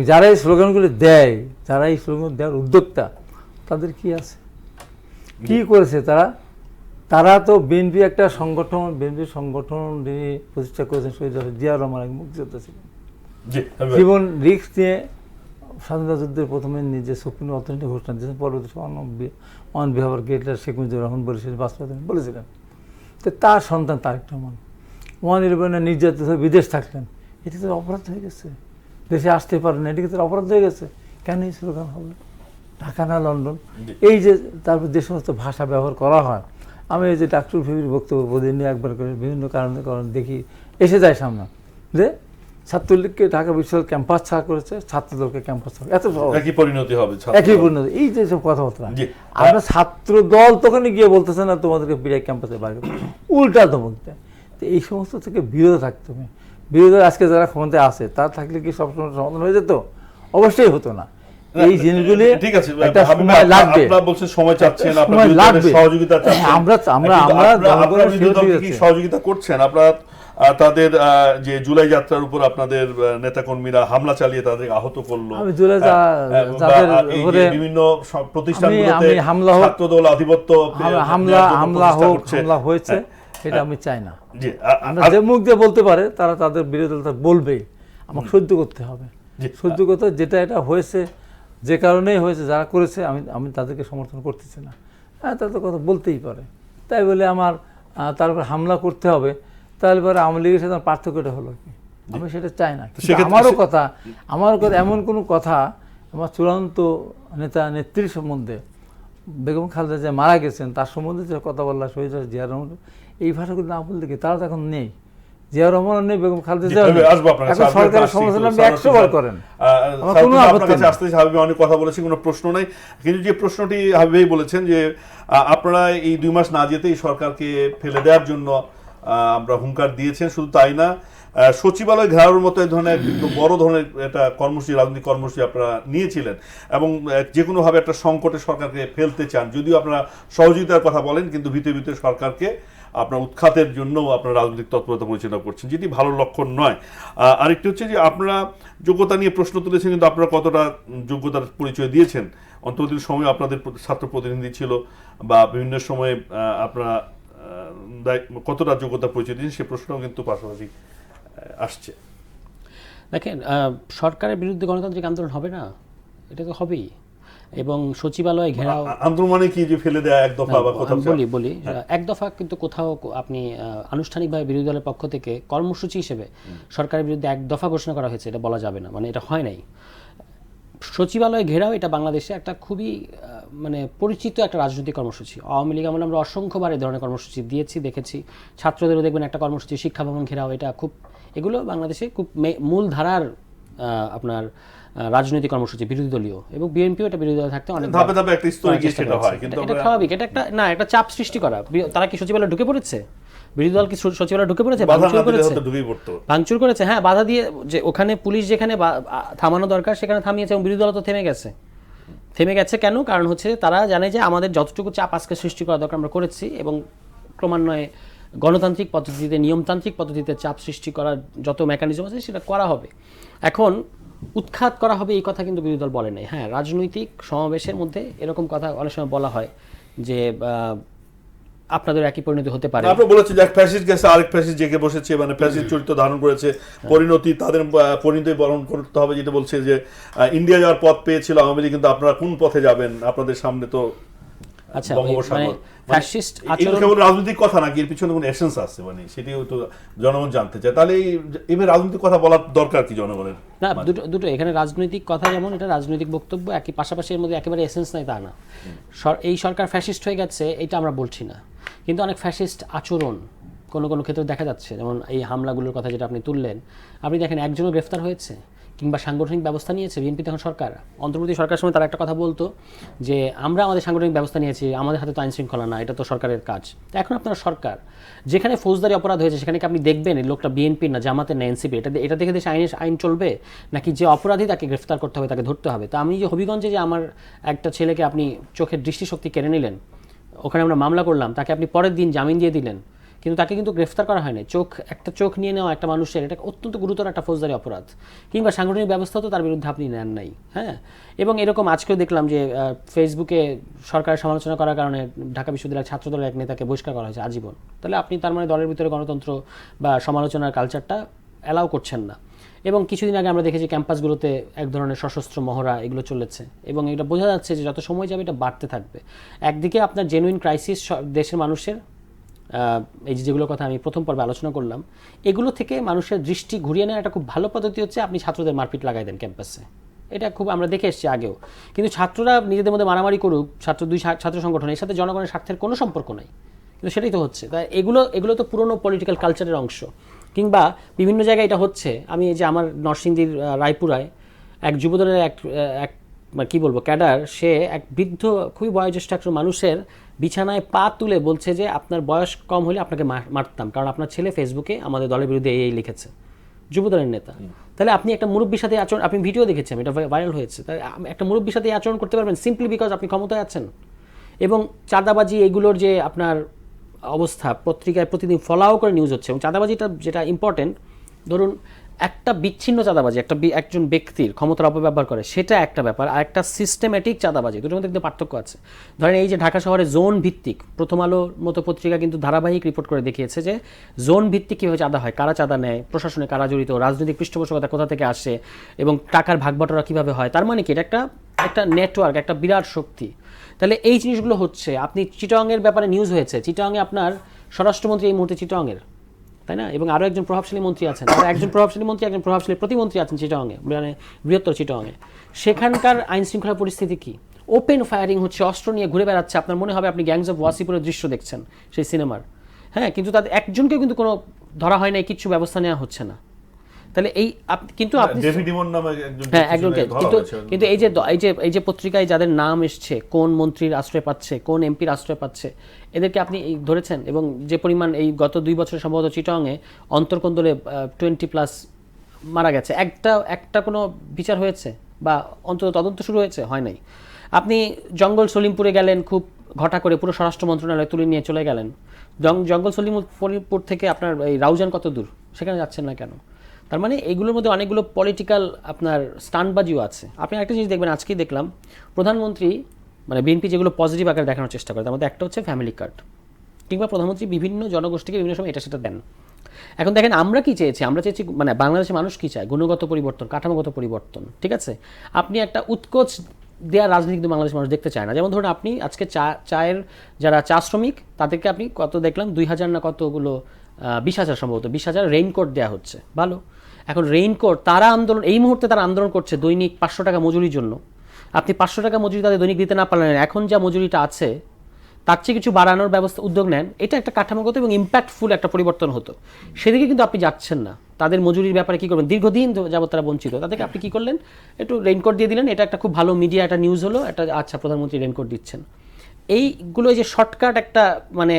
যারা এই স্লোগানগুলি দেয়, যারা এই স্লোগান দেওয়ার উদ্যোক্তা, তাদের কি আছে, কি করেছে তারা? তারা তো বিএনপি একটা সংগঠন, বিএনপি সংগঠন যিনি প্রতিষ্ঠা করেছেন শহীদ জিয়াউর রহমান এক মুক্তিযোদ্ধা ছিলেন, জীবন রিস্ক নিয়ে স্বাধীনতা যুদ্ধের প্রথমে নিজে সুপ্রিম অথরিটি ঘোষণা দিয়েছেন, পরবর্তী on behalf of greater Sheikh Mujibur Rahman বাস্তবায়ন বলেছিলেন। তো তার সন্তান তারেক রহমান 1/11 নির্যাতিত হয়ে বিদেশ থাকলেন, এটি তো অপরাধ হয়ে গেছে, দেশে আসতে পারেন না, এটিকে তো অপরাধ হয়ে গেছে। কেন এই স্লোগান হবে? ঢাকা না লন্ডন? এই যে তারপর যে সমস্ত ভাষা ব্যবহার করা হয়, আমি এই যে ডাক্তার ফিবির বক্তব্য প্রতিদিন একবার করে বিভিন্ন কারণে দেখি এসে যায় সামনে যে ছাত্রলীগকে ঢাকা বিশ্ববিদ্যালয় ক্যাম্পাস ছাড়া করেছে, ছাত্রদলকে ক্যাম্পাস ছাড়া, এত একই পরিণতি হবে, একই পরিণতি। এই যে সব কথাবার্তা, আমরা ছাত্র দল তখন গিয়ে বলতেছে না তোমাদেরকে বিরাট ক্যাম্পাসে বাইরে, উল্টা ধমক দেয়। তো এই সমস্ত থেকে বিরত থাকতে হবে। বিরোধী আজকে যারা ক্ষমতায় আছে তার থাকলে কি সবসময় সমাধান হয়ে যেত? অবশ্যই হতো না। এই জিনিসগুলি ঠিক আছে, একটা সময় লাগবে, আপনারা বলছেন সময় চাচ্ছেন, সময় আপনারা লাগবে, সহযোগিতা চাচ্ছেন, আমরা আপনারা কি সহযোগিতা করছেন? আপনারা তাদের যে জুলাই যাত্রার উপর আপনাদের নেতাকর্মীরা হামলা চালিয়ে তাদের আহত করলো, আমি জুলাই যাদের উপরে বিভিন্ন প্রতিষ্ঠানগুলোতে ছাত্রদল আধিপত্য হামলা হয়েছে, এটা আমি চাই না। আমরা যে মুখ দিয়ে বলতে পারে তারা তাদের বিরোধিতা বলবেই, আমাকে সহ্য করতে হবে। সহ্য করতে, যেটা এটা হয়েছে, যে কারণেই হয়েছে, যারা করেছে আমি তাদেরকে সমর্থন করতেছি না, হ্যাঁ তাদের কথা বলতেই পারে। তাই বলে আমার তার উপর হামলা করতে হবে, তাহলে পরে আওয়ামী লীগের সাথে পার্থক্যটা হলো কি? আমি সেটা চাই না। আমারও কথা এমন কোনো কথা আমার চূড়ান্ত নেত্রীর সম্বন্ধে, বেগম খালেদা যে মারা গেছেন তার সম্বন্ধে যে কথা বললা শহীদ জিয়া রহমান, এই ভাষাগুলো না বলতে কি? তারা তো এখন নেই, জিয়া রহমান নেই, বেগম খালেদা জিয়া এখন সরকারের সমালোচনা 100 বার করেন, আমার কোনো আপত্তি নেই। অনেক কথা বলেছি, কোনো প্রশ্ন নাই, কিন্তু যে প্রশ্নটি হাবিব বলেছেন যে আপনারা এই 2 মাস না যেতেই সরকারকে ফেলে দেওয়ার জন্য আমরা হুঙ্কার দিয়েছেন, শুধু তাই না সচিবালয় ঘেরাওর মতো এই ধরনের বড় ধরনের একটা কর্মসূচি, রাজনৈতিক কর্মসূচি আপনারা নিয়েছিলেন এবং যে কোনোভাবে একটা সংকটে সরকারকে ফেলতে চান, যদিও আপনারা সহযোগিতার কথা বলেন, কিন্তু ভিতরে ভিতরে সরকারকে আপনার উৎখাতের জন্য আপনার রাজনৈতিক তৎপরতা পরিচালনা করছেন, যেটি ভালো লক্ষণ নয়। আরেকটি হচ্ছে যে আপনারা যোগ্যতা নিয়ে প্রশ্ন তুলেছেন, কিন্তু আপনারা কতটা যোগ্যতার পরিচয় দিয়েছেন? অন্তর্বর্তী সময় আপনাদের ছাত্র প্রতিনিধি ছিল বা বিভিন্ন সময়ে আপনারা কতটা যোগ্যতা পরিচয় দিয়েছেন, সে প্রশ্নও কিন্তু পাশাপাশি আসছে। দেখেন, সরকারের বিরুদ্ধে গণতান্ত্রিক আন্দোলন হবে না, এটা তো হবেই। এবং সচিবালয় ঘেরাও আন্দোলন মানে কি যে ফেলে দেয়া এক দফা বা কোথাও? বলি এক দফা কিন্তু কোথাও আপনি আনুষ্ঠানিকভাবে বিরোধী দলের পক্ষ থেকে কর্মসূচি হিসেবে সরকারের বিরুদ্ধে এক দফা ঘোষণা করা হয়েছে, এটা বলা যাবে না, মানে এটা হয় নাই। সচিবালয় ঘেরাও এটা বাংলাদেশে একটা খুবই মানে পরিচিত একটা রাজনৈতিক কর্মসূচি। আওয়ামী লীগ আমলে আমরা অসংখ্যবার এই ধরনের কর্মসূচি দিয়েছি, দেখেছি। ছাত্রদেরও দেখবেন একটা কর্মসূচি, শিক্ষা ভবন ঘেরাও, এটা খুব, এগুলো বাংলাদেশে খুব মূল ধারার আপনার রাজনৈতিক কর্মসূচি, বিরোধী দলীয়, এবং বিএনপিও এটা বিরোধী দল থাকতে অনেক ধাপে ধাপে একটা স্তরে গিয়ে সেটা হয়, কিন্তু এটা স্বাভাবিক। এটা একটা না, একটা চাপ সৃষ্টি করা। তারা কি সচিবালয়ে ঢুকে পড়েছে? বিরোধী দল কি সচিবালয়ে ঢুকে পড়েছে? ভাঙচুর করেছে, হ্যাঁ, বাধা দিয়ে, যে ওখানে পুলিশ যেখানে থামানো দরকার সেখানে থামিয়েছে, এবং বিরোধী দল তো থেমে গেছে। কেন? কারণ হচ্ছে তারা জানে যে আমাদের যতটুকু চাপ আজকে সৃষ্টি করা দরকার আমরা করেছি, এবং ক্রমান্বয়ে গণতান্ত্রিক পদ্ধতিতে, নিয়মতান্ত্রিক পদ্ধতিতে চাপ সৃষ্টি করার যত মেকানিজম আছে সেটা করা হবে। এখন উৎখাত করা হবে এই কথা কিন্তু বিরোধী দল বলে নাই। হ্যাঁ, রাজনৈতিক সমাবেশের মধ্যে এরকম কথা অনেক সময় বলা হয় যে আপনাদের একই পরিণতি হতে পারে। আপনি বলেছেন যে এক ফ্যাসিস্ট গেছে, আরেক ফ্যাসিস্ট জেগে বসেছে, মানে ফ্যাসিস্ট চরিত্র ধারণ করেছে, পরিণতি তাদের পরিণতি বরণ করতে হবে, যেটা বলছে যে ইন্ডিয়া যাওয়ার পথ পেয়েছিল আওয়ামী লীগ, কিন্তু আপনারা কোন পথে যাবেন? আপনাদের সামনে তো আচ্ছা, মানে ফ্যাসিস্ট আচরণ কেবল রাজনৈতিক কথা নাকি, এর পিছনে কোনো এসেন্স আছে, মানে সেটিও তো জনগণ জানতে চায়। তাহলে এইভাবে রাজনৈতিক কথা বলার দরকার কি জনগণের? না, দুটো এখানে রাজনৈতিক কথা, যেমন এটা রাজনৈতিক বক্তব্য, একই পাশাপাশি এর মধ্যে একেবারে এসেন্স নাই তা না। এই সরকার ফ্যাসিস্ট হয়ে গেছে এটা আমরা বলছি না, কিন্তু অনেক ফ্যাসিস্ট আচরণ কোনো ক্ষেত্রে দেখা যাচ্ছে। যেমন এই হামলাগুলোর কথা যেটা আপনি তুললেন, আপনি দেখেন একজনও গ্রেফতার হয়েছে, কিংবা সাংগঠনিক ব্যবস্থা নিয়েছে বিএনপি তখন সরকার? অন্তর্বর্তী সরকারের সময় তারা একটা কথা বলতো যে আমরা আমাদের সাংগঠনিক ব্যবস্থা নিয়েছি, আমাদের হাতে তো আইন শৃঙ্খলা না, এটা তো সরকারের কাজ। তো এখন আপনারা সরকার, যেখানে ফৌজদারি অপরাধ হয়েছে সেখানে কি আপনি দেখবেন এই লোকটা বিএনপির না জামাতের না এনসিপি, এটা দেখে দেশে আইন চলবে, নাকি যে অপরাধী তাকে গ্রেফতার করতে হবে, তাকে ধরতে হবে? তো আমি যে হবিগঞ্জে যে আমার একটা ছেলেকে আপনি চোখের দৃষ্টিশক্তি কেড়ে নিলেন, ওখানে আমরা মামলা করলাম, তাকে আপনি পরের দিন জামিন দিয়ে দিলেন, কিন্তু তাকে কিন্তু গ্রেফতার করা হয়নি। একটা চোখ নিয়ে নেওয়া একটা মানুষের, এটা অত্যন্ত গুরুতর একটা ফৌজদারি অপরাধ। কিংবা সাংগঠনিক ব্যবস্থা তো তার বিরুদ্ধে আপনি নেন নাই। হ্যাঁ, এবং এরকম আজকেও দেখলাম যে ফেসবুকে সরকারের সমালোচনা করার কারণে ঢাকা বিশ্ববিদ্যালয়ের ছাত্রদলের এক নেতাকে বহিষ্কার করা হয়েছে আজীবন। তাহলে আপনি তার মানে দলের ভিতরে গণতন্ত্র বা সমালোচনার কালচারটা অ্যালাউ করছেন না। এবং কিছুদিন আগে আমরা দেখেছি ক্যাম্পাসগুলোতে এক ধরনের সশস্ত্র মহড়া এগুলো চলেছে, এবং এটা বোঝা যাচ্ছে যে যত সময় যাবে এটা বাড়তে থাকবে। একদিকে আপনার জেনুইন ক্রাইসিস দেশের মানুষের, এই যেগুলোর কথা আমি প্রথম পর্বে আলোচনা করলাম, এগুলো থেকে মানুষের দৃষ্টি ঘুরিয়ে নেওয়ার একটা খুব ভালো পদ্ধতি হচ্ছে আপনি ছাত্রদের মারপিট লাগাই দেন ক্যাম্পাসে। এটা খুব আমরা দেখে এসেছি আগেও। কিন্তু ছাত্ররা নিজেদের মধ্যে মারামারি করুক, ছাত্র সংগঠন, এর সাথে জনগণের স্বার্থের কোনো সম্পর্ক নাই, কিন্তু সেটাই তো হচ্ছে। তাই এগুলো তো পুরনো পলিটিক্যাল কালচারের অংশ। কিংবা বিভিন্ন জায়গায় এটা হচ্ছে, আমি এই যে আমার নরসিংদীর রায়পুরায় এক যুবদলের এক কী বলবো ক্যাডার, সে এক বৃদ্ধ খুবই বয়োজ্যেষ্ঠ একটা মানুষের বিছানায় পা তুলে বলছে যে আপনার বয়স কম হলে আপনাকে মারতাম, কারণ আপনার ছেলে ফেসবুকে আমাদের দলের বিরুদ্ধে এই লিখেছে, যুবদলের নেতা। তাহলে আপনি একটা মুরব্বীর সাথে আচরণ, আপনি ভিডিও দেখেছেন, এটা ভাইরাল হয়েছে, তাই একটা মুরব্বীর সাথে আচরণ করতে পারবেন সিম্পলি বিকজ আপনি ক্ষমতায় আছেন। এবং চাঁদাবাজি এগুলোর যে আপনার অবস্থা পত্রিকায় প্রতিদিন ফলাও করে নিউজ হচ্ছে, এবং চাঁদাবাজিটা যেটা ইম্পর্টেন্ট, ধরুন একটা বিচ্ছিন্ন চাঁদাবাজি, একজন ব্যক্তির ক্ষমতার অপব্যবহার করে, সেটা একটা ব্যাপার, আর একটা সিস্টেম্যাটিক চাঁদাবাজি, দুটোর মধ্যে কিন্তু পার্থক্য আছে। ধরেন এই যে ঢাকা শহরে জোন ভিত্তিক, প্রথম আলোর মতো পত্রিকা কিন্তু ধারাবাহিক রিপোর্ট করে দেখিয়েছে যে জোন ভিত্তিক কীভাবে চাঁদা হয়, কারা চাঁদা নেয়, প্রশাসনে কারা জড়িত, রাজনৈতিক পৃষ্ঠপোষকতা কোথা থেকে আসে, এবং টাকার ভাগবাটোয়ারা কীভাবে হয়। তার মানে কি এটা একটা নেটওয়ার্ক, একটা বিরাট শক্তি। তাহলে এই জিনিসগুলো হচ্ছে, আপনি চিটাংয়ের ব্যাপারে নিউজ হয়েছে, চিটাংয়ে আপনার স্বরাষ্ট্রমন্ত্রী এই মুহূর্তে চিটাংয়ের, তাই না, এবং আরও একজন প্রভাবশালী মন্ত্রী আছেন, আর একজন প্রভাবশালী মন্ত্রী, একজন প্রভাবশালী প্রতিমন্ত্রী আছেন চিটাংয়ে, মানে বৃহত্তর চিটাংয়ে। সেখানকার আইন শৃঙ্খলা পরিস্থিতি কি? ওপেন ফায়ারিং হচ্ছে, অস্ত্র নিয়ে ঘুরে বেড়াচ্ছে, আপনার মনে হবে আপনি গ্যাংস অফ ওয়াসিপুরের দৃশ্য দেখছেন সেই সিনেমার। হ্যাঁ, কিন্তু তাদের একজনকেও কিন্তু কোনো ধরা হয় না, কিছু ব্যবস্থা নেওয়া হচ্ছে না। তাহলে কিন্তু আপনি হ্যাঁ একজনকে, কিন্তু এই যে পত্রিকায় যাদের নাম এসছে, কোন মন্ত্রীর আশ্রয় পাচ্ছে, কোন এমপির আশ্রয় পাচ্ছে, এদেরকে আপনি ধরেছেন। এবং যে পরিমাণ এই গত 2 বছর সম্ভবত চিটাংয়ে অন্তর্কোন্দলে 20+ মারা গেছে, একটা কোনো বিচার হয়েছে বা অন্তত তদন্ত শুরু হয়েছে? হয় নাই। আপনি জঙ্গল সলিমপুরে গেলেন, খুব ঘটা করে পুরো স্বরাষ্ট্র মন্ত্রণালয় তুলে নিয়ে চলে গেলেন। জঙ্গল সলিমপুর থেকে আপনার এই রাউজান কত দূর, সেখানে যাচ্ছেন না কেন? তার মানে এইগুলোর মধ্যে অনেকগুলো পলিটিক্যাল আপনার স্টান্টবাজিও আছে। আপনি একটা জিনিস দেখবেন, আজকেই দেখলাম প্রধানমন্ত্রী, মানে বিএনপি যেগুলো পজিটিভ আকারে দেখানোর চেষ্টা করে, তার মধ্যে একটা হচ্ছে ফ্যামিলি কার্ড, কিংবা প্রধানমন্ত্রী বিভিন্ন জনগোষ্ঠীকে বিভিন্ন সময় এটা সেটা দেন। এখন দেখেন আমরা কি চেয়েছি, আমরা চেয়েছি মানে বাংলাদেশের মানুষ কি চায়, গুণগত পরিবর্তন, কাঠামোগত পরিবর্তন, ঠিক আছে। আপনি একটা উৎকোচ দেওয়ার রাজনীতি কিন্তু বাংলাদেশের মানুষ দেখতে চায় না। যেমন ধরুন আপনি আজকে চায়ের যারা চা শ্রমিক তাদেরকে আপনি কত দেখলাম, 2000 না কতগুলো 20,000 সম্ভবত 20,000 রেইনকোট দেওয়া হচ্ছে, ভালো। এখন রেইনকোট তারা আন্দোলন, এই মুহূর্তে তারা আন্দোলন করছে দৈনিক 500 টাকা মজুরির জন্য। আপনি 500 টাকা মজুরি তাদের দৈনিক দিতে না পারলেন, এখন যা মজুরিটা আছে তার চেয়ে কিছু বাড়ানোর উদ্যোগ নেন, এটা একটা কাঠামোগত এবং ইম্প্যাক্টফুল একটা পরিবর্তন হতো। সেদিকে কিন্তু আপনি যাচ্ছেন না। তাদের মজুরির ব্যাপারে কী করবেন, দীর্ঘদিন যাবত তারা বঞ্চিত, তাদেরকে আপনি কী করলেন, একটু রেইনকোট দিয়ে দিলেন, এটা একটা খুব ভালো মিডিয়া একটা নিউজ হলো, একটা আচ্ছা প্রধানমন্ত্রী রেইনকোট দিচ্ছেন। এইগুলো যে শর্টকাট একটা মানে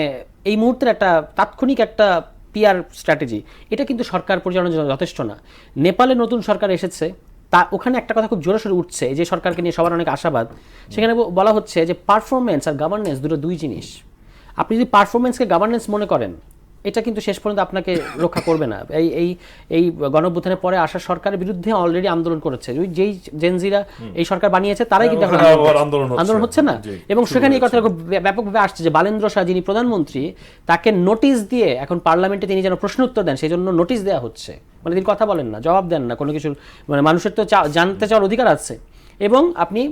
এই মুহূর্তের একটা তাৎক্ষণিক একটা পিআর স্ট্র্যাটেজি, এটা কিন্তু সরকার পরিচালনার জন্য যথেষ্ট না। নেপালে নতুন সরকার এসেছে, ওখানে একটা কথা খুব জোরে সোরে উঠছে, যে সরকারকে নিয়ে সবার অনেক আশাবাদ, সেখানে বলা হচ্ছে যে পারফরমেন্স আর গভর্নেন্স দুই জিনিস। আপনি যদি পারফরমেন্সকে গভর্নেন্স মনে করেন, এটা কিন্তু শেষ পর্যন্ত আপনাকে রক্ষা করবে না। এই গণঅভ্যুত্থানের পরে আসা সরকারের বিরুদ্ধে অলরেডি আন্দোলন করেছে, যেই জেনজিরা এই সরকার বানিয়েছে তারাই কিন্তু আন্দোলন হচ্ছে না। এবং সেখানে এই কথা খুব ব্যাপকভাবে আসছে যে বালেন্দ্র শাহ যিনি প্রধানমন্ত্রী, তাকে নোটিশ দিয়ে এখন পার্লামেন্টে তিনি যেন প্রশ্ন উত্তর দেন, সেই জন্য নোটিশ দেওয়া হচ্ছে। মানে তিনি কথা বলেন না, জবাব দেন না কোনো কিছু, মানে মানুষের তো জানতে চাওয়ার অধিকার আছে। এবং আপনি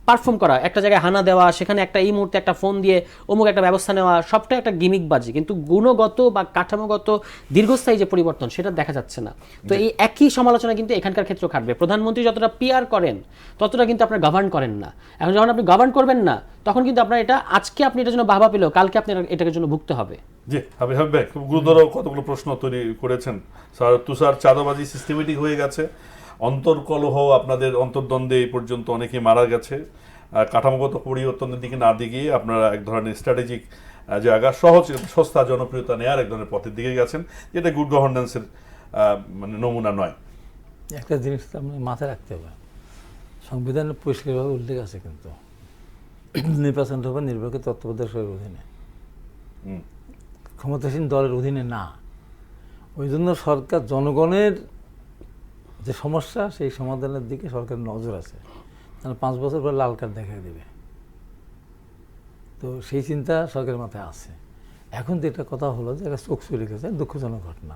পারফর্ম করা, একটা জায়গায় হানা দেওয়া, সেখানে একটা এই মুহূর্তে একটা ফোন দিয়ে অমুক একটা ব্যবস্থা নেওয়া, সবটা একটা গিমিকবাজি, কিন্তু গুণগত বা কাঠামোগত দীর্ঘস্থায়ী যে পরিবর্তন সেটা দেখা যাচ্ছে না। তো এই একই সমালোচনা কিন্তু এখানকার ক্ষেত্রে খাটবে। প্রধানমন্ত্রী যতটা পিআর করেন ততটা কিন্তু আপনার গভর্ন করেন না। এখন যখন আপনি গভর্ন করবেন না, তখন কিন্তু আপনার এটা আজকে আপনি এটার জন্য বাহবা পেলেও কালকে আপনি এটার জন্য ভুগতে হবে। জি হাবিব ভাই খুব গুরুতর কতগুলো প্রশ্ন তৈরি করেছেন স্যার। তুষার, চাঁদাবাজি সিস্টেমেটিক হয়ে গেছে, অন্তর্কলহ, আপনাদের অন্তর্দ্বন্দ্বে এই পর্যন্ত অনেকে মারা গেছে। কাঠামোগত পরিবর্তনের দিকে না দিকে আপনারা এক ধরনের স্ট্র্যাটেজিক জায়গা, সস্তা জনপ্রিয়তা নেওয়ার এক ধরনের পথের দিকে গেছেন, যেটা গুড গভর্নেন্সের মানে নমুনা নয়। একটা জিনিস তো আমরা মাথায় রাখতে হবে, সংবিধানে পরিষ্কারভাবে উল্লেখ আছে কিন্তু নির্বাচনটা হবে নির্বাচনী তত্ত্বাবধায়ক সরকারের অধীনে, ক্ষমতাসীন দলের অধীনে না। ওই জন্য সরকার জনগণের যে সমস্যা সেই সমাধানের দিকে সরকারের নজর আছে, তাহলে 5 বছর পর লাল কার্ড দেখা দেবে। তো সেই চিন্তা সরকারের মাথায় আছে। এখন যেটা কথা হলো যে একটা চোখ চলে গেছে, দুঃখজনক ঘটনা।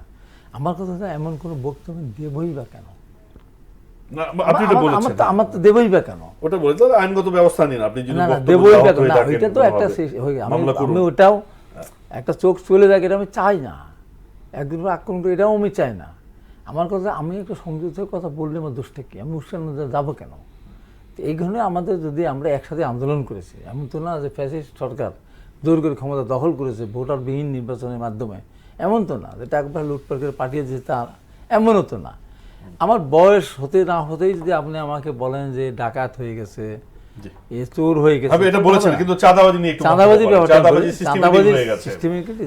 আমার কথা হচ্ছে এমন কোনো বক্তব্য দেবই বা কেন? না, আপনি এটা বলেছেন, আমার তো দেবই বা কেন? ওটা বলেছেন আইনগত ব্যবস্থা নিন আপনি, যদি না বক্তব্য দেবই দেওয়া বা হয়ে কেন? থাকে, ওইটা তো একটা মামলা করুন। আমি ওটাও একটা চোখ চলে যায়, এটা আমি চাই না। একদিন পর আক্রমণ করে এটাও আমি চাই না। আমার কথা, আমি একটা সংযুক্তের কথা বললে আমার দোষটা কি? আমি অনুষ্ঠান যাবো কেন? এই কারণে আমাদের, যদি আমরা একসাথে আন্দোলন করেছি, এমন তো না যে ফ্যাসিস্ট সরকার জোর করে ক্ষমতা দখল করেছে ভোটারবিহীন নির্বাচনের মাধ্যমে, এমন তো না যে টাকা লুটপাট করে পাঠিয়ে দিয়েছে, তা এমনও তো না। আমার বয়স হতে না হতেই যদি আপনি আমাকে বলেন যে ডাকাত হয়ে গেছে, এ চোর হয়ে গেছে, আপনি এটা বলেছেন, কিন্তু চাঁদাবাজি নিয়ে একটু চাঁদাবাজি ব্যাপারটা, চাঁদাবাজি সিস্টেমেটিক হয়ে গেছে।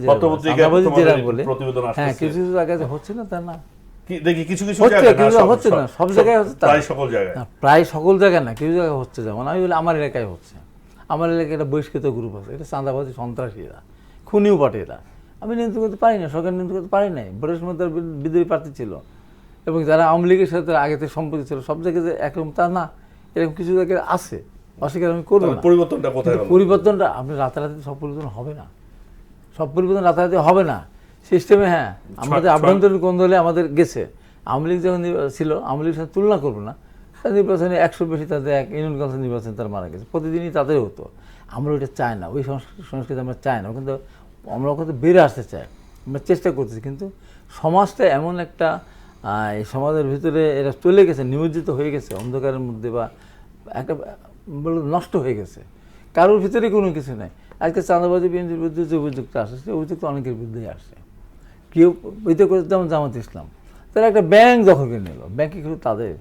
চাঁদাবাজি যেটা বলে, প্রতিবেদন আসছে, হ্যাঁ, কিছু কিছু জায়গায় হচ্ছে না তা না, দেখি কিছু কিছু হচ্ছে, জায়গায় কিছু হচ্ছে না, সব জায়গায় হচ্ছে, প্রায় সকল জায়গায় না, প্রায় সকল জায়গায় না, কিছু জায়গায় হচ্ছে। যেমন আমি বলি আমার এলাকায় হচ্ছে, আমার এলাকায় একটা বহিষ্কৃত গ্রুপ আছে, এটা চাঁদাবাজি সন্ত্রাসীরা, খুনিও পাটে এরা। আমি নিয়ন্ত্রণ করতে পারি না, সরকার নিয়ন্ত্রণ করতে পারি নাই। ভোটের সময় তার বিদ্রোহী প্রার্থী ছিল এবং যারা আওয়ামী লীগের সাথে আগে থেকে সম্পর্ক ছিল, সব জায়গায় যে একরকম তা না, এরকম কিছু জায়গায় আছে, অস্বীকার আমি করবো না। পরিবর্তনটা কোথায় হলো? পরিবর্তনটা আপনি রাতারাতি সব পরিবর্তন হবে না, সব পরিবর্তন রাতারাতি হবে না সিস্টেমে। হ্যাঁ, আমাদের আভ্যন্তরীণ কোন্দলে আমাদের গেছে। আওয়ামী লীগ যখন ছিল, আওয়ামী লীগের সাথে তুলনা করবো না, নির্বাচনে 100 বেশি তাদের এক ইউনিয়ন কাউন্সিল নির্বাচন তারা মারা গেছে, প্রতিদিনই তাদের হতো। আমরা ওইটা চাই না, ওই সংস্কৃতি আমরা চাই না, কিন্তু আমরা কিন্তু বেড়ে আসতে চাই, আমরা চেষ্টা করতেছি। কিন্তু সমাজটা এমন একটা, এই সমাজের ভিতরে এরা চলে গেছে, নিমজ্জিত হয়ে গেছে অন্ধকারের মধ্যে, বা একটা নষ্ট হয়ে গেছে, কারোর ভিতরে কোনো কিছু নেই। আজকে চাঁদাবাজি বিএনপির বিরুদ্ধে যে অভিযুক্ত আসে, সে অভিযুক্ত অনেকের বিরুদ্ধেই আসছে। কেউ বইতে করে, যেমন জামাত ইসলাম, তারা একটা ব্যাংক দখল করে নিল, ব্যাংকে কিন্তু তাদের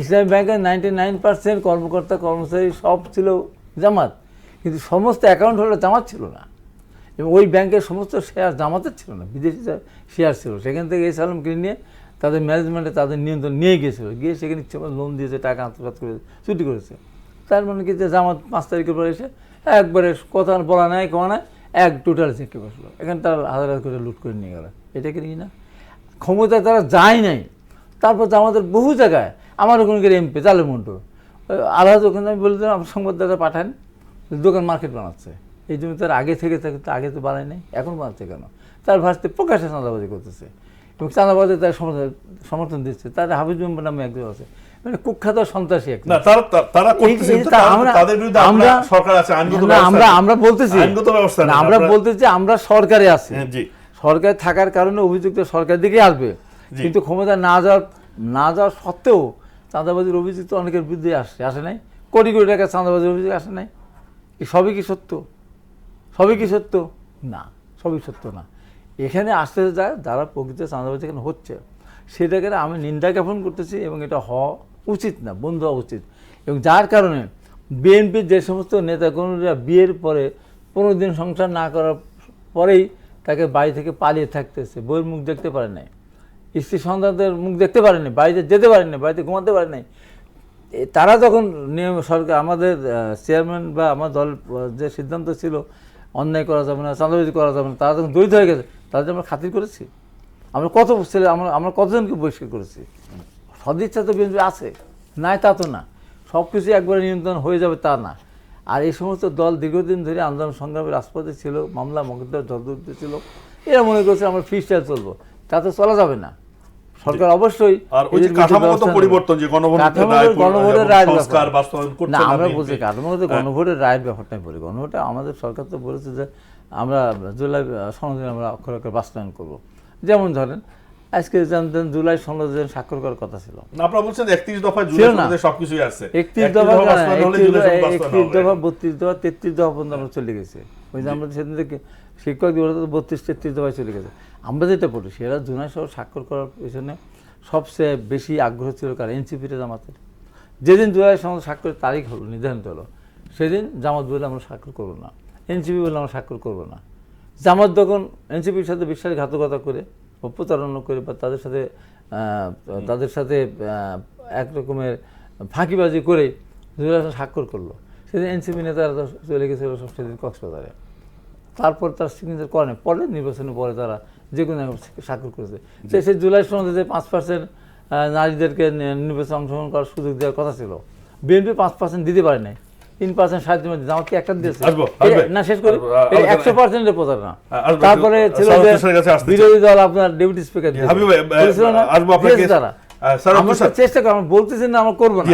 ইসলামী ব্যাংকের 99% কর্মকর্তা কর্মচারী সব ছিল জামাত, কিন্তু সমস্ত অ্যাকাউন্ট হলো জামাত ছিল না, এবং ওই ব্যাংকের সমস্ত শেয়ার জামাতের ছিল না, বিদেশি শেয়ার ছিল। সেখান থেকে এই সালাম কিনে নিয়ে তাদের ম্যানেজমেন্টে তাদের নিয়ন্ত্রণ নিয়ে গিয়েছিল, গিয়ে সেখানে ইচ্ছে লোন দিয়েছে, টাকা আত্মসাৎ করে চুরি করেছে। তার মানে কি, যে জামাত 5 তারিখের পরে এসে একবারে কথা বলা নাই কমা নাই, এক টোটাল চেকে বসলো, এখানে তার হাজার হাজার করে লুট করে নিয়ে গেল। এটা কি না ক্ষমতায় তারা যায় নাই? তারপর তো আমাদের বহু জায়গায়, আমার ওখানকার এমপি জালে মন্টু আলাদা, ওখানে আমি বলে দিলাম সংবাদদাতা পাঠান, দোকান মার্কেট বানাচ্ছে। এই জন্য তার আগে থেকে আগে তো বানায় নাই, এখন বানাচ্ছে কেন? তার ভাষাতে প্রকাশ্যে চাঁদাবাজি করতেছে এবং চাঁদাবাজি তার সমর্থন দিচ্ছে। তার হাফিজ মেম্বার নামে একজন আছে, মানে কুখ্যাত সন্ত্রাসী একটা। আমরা বলতেছি আমরা বলতেছি আমরা সরকারে আছি, সরকার থাকার কারণে অভিযুক্ত সরকার দিকে আসবে, কিন্তু ক্ষমতা না যাওয়ার সত্ত্বেও চাঁদাবাজির অভিযুক্ত অনেকের বিরুদ্ধে আসে নাই, কোটি কোটি টাকা চাঁদাবাজির অভিযোগ আসে নাই। সবই কি সত্য? সবই কি সত্য? না, সবই সত্য না। এখানে আসতে যায় যারা প্রকৃত চাঁদাবাজি এখানে হচ্ছে, সেটাকে আমি নিন্দা জ্ঞাপন করতেছি, এবং এটা হওয়া উচিত না, বন্ধ হওয়া উচিত। এবং যার কারণে বিএনপির যে সমস্ত নেতাকর্মীরা বিয়ের পরে 15 দিন সংসার না করার পরেই তাকে বাড়ি থেকে পালিয়ে থাকতেছে, বইয়ের মুখ দেখতে পারে নাই, স্ত্রী সন্তানদের মুখ দেখতে পারেনি, বাড়িতে যেতে পারেনি, বাড়িতে ঘুমাতে পারে নাই। তারা যখন নিয়ম সরকার, আমাদের চেয়ারম্যান বা আমার দল যে সিদ্ধান্ত ছিল অন্যায় করা যাবে না, চাঁদাবাজি করা যাবে না, তারা যখন দরিদ্র হয়ে গেছে, তাদের আমরা খাতির করেছি। আমরা কত ছেলে, আমরা কতজনকে বহিষ্কার করেছি। সদিচ্ছা তো বিএনপি আছে, নাই তা তো না, সব কিছু একবারে নিয়ন্ত্রণ হয়ে যাবে তা না। আর এই সমস্ত দল দীর্ঘদিন ধরে আন্দোলন সংগ্রামের রাজপথে ছিল, মামলা মকদ্দমা জর্জরিত ছিল, এরা মনে করছে আমরা ফ্রি স্টাইল চলবো, তাতে চলা যাবে না। সরকার অবশ্যই গণভোটের রায়ের না, আমরা বলছি কাঠামোগত গণভোটের রায়ের ব্যাপারটাই বলি। গণভোটে আমাদের সরকার তো বলেছে যে আমরা জুলাই সনদে আমরা অক্ষরে অক্ষরে বাস্তবায়ন করবো। যেমন ধরেন আজকে জানতেন জুলাই সনদে স্বাক্ষর করার কথা ছিল, 31 দফা, 31 দফা, 32 দফা, 33 দফা পর্যন্ত আমরা চলে গেছে। ওই যে আমরা সেদিন থেকে শিক্ষক দিবস 32-33 দফায় চলে গেছে। আমরা যেটা পড়ি সেটা জুলাই সহ স্বাক্ষর করার পেছনে সবচেয়ে বেশি আগ্রহ ছিল কার এনসিপিতে জামাতের। যেদিন জুলাই সনদ স্বাক্ষরের তারিখ হলো, নির্ধারিত হলো, সেদিন জামাত বলে আমরা স্বাক্ষর করবো না, এনসিপি বলে আমরা স্বাক্ষর করবো না। জামাত যখন এনসিপির সাথে বিশ্বাসঘাতকতা করে বা প্রতারণা করে বা তাদের সাথে এক রকমের ফাঁকিবাজি করে জুলাই সনদ স্বাক্ষর করলো, সেদিন এনসিপি নেতারা চলে গেছিল সব সেদিন কক্সবাজারে। তারপর তার সিগনেচার করেন, পরে নির্বাচনের পরে তারা যে কোনো স্বাক্ষর করেছে। সেই জুলাই সনদে যে 5% নারীদেরকে নির্বাচনে অংশগ্রহণ করার সুযোগ দেওয়ার কথা ছিল, বিএনপি 5% দিতে পারে নাই, 3% সাহায্য মধ্যে জামাতকে একটা দিয়েছে না, শেষ করে 100%-এর প্রতারণা। তারপরে ছিল যে বিরোধী দল আপনার ডেপুটি স্পিকার তারা চেষ্টা করে, বলতেছেন না আমরা করবো না,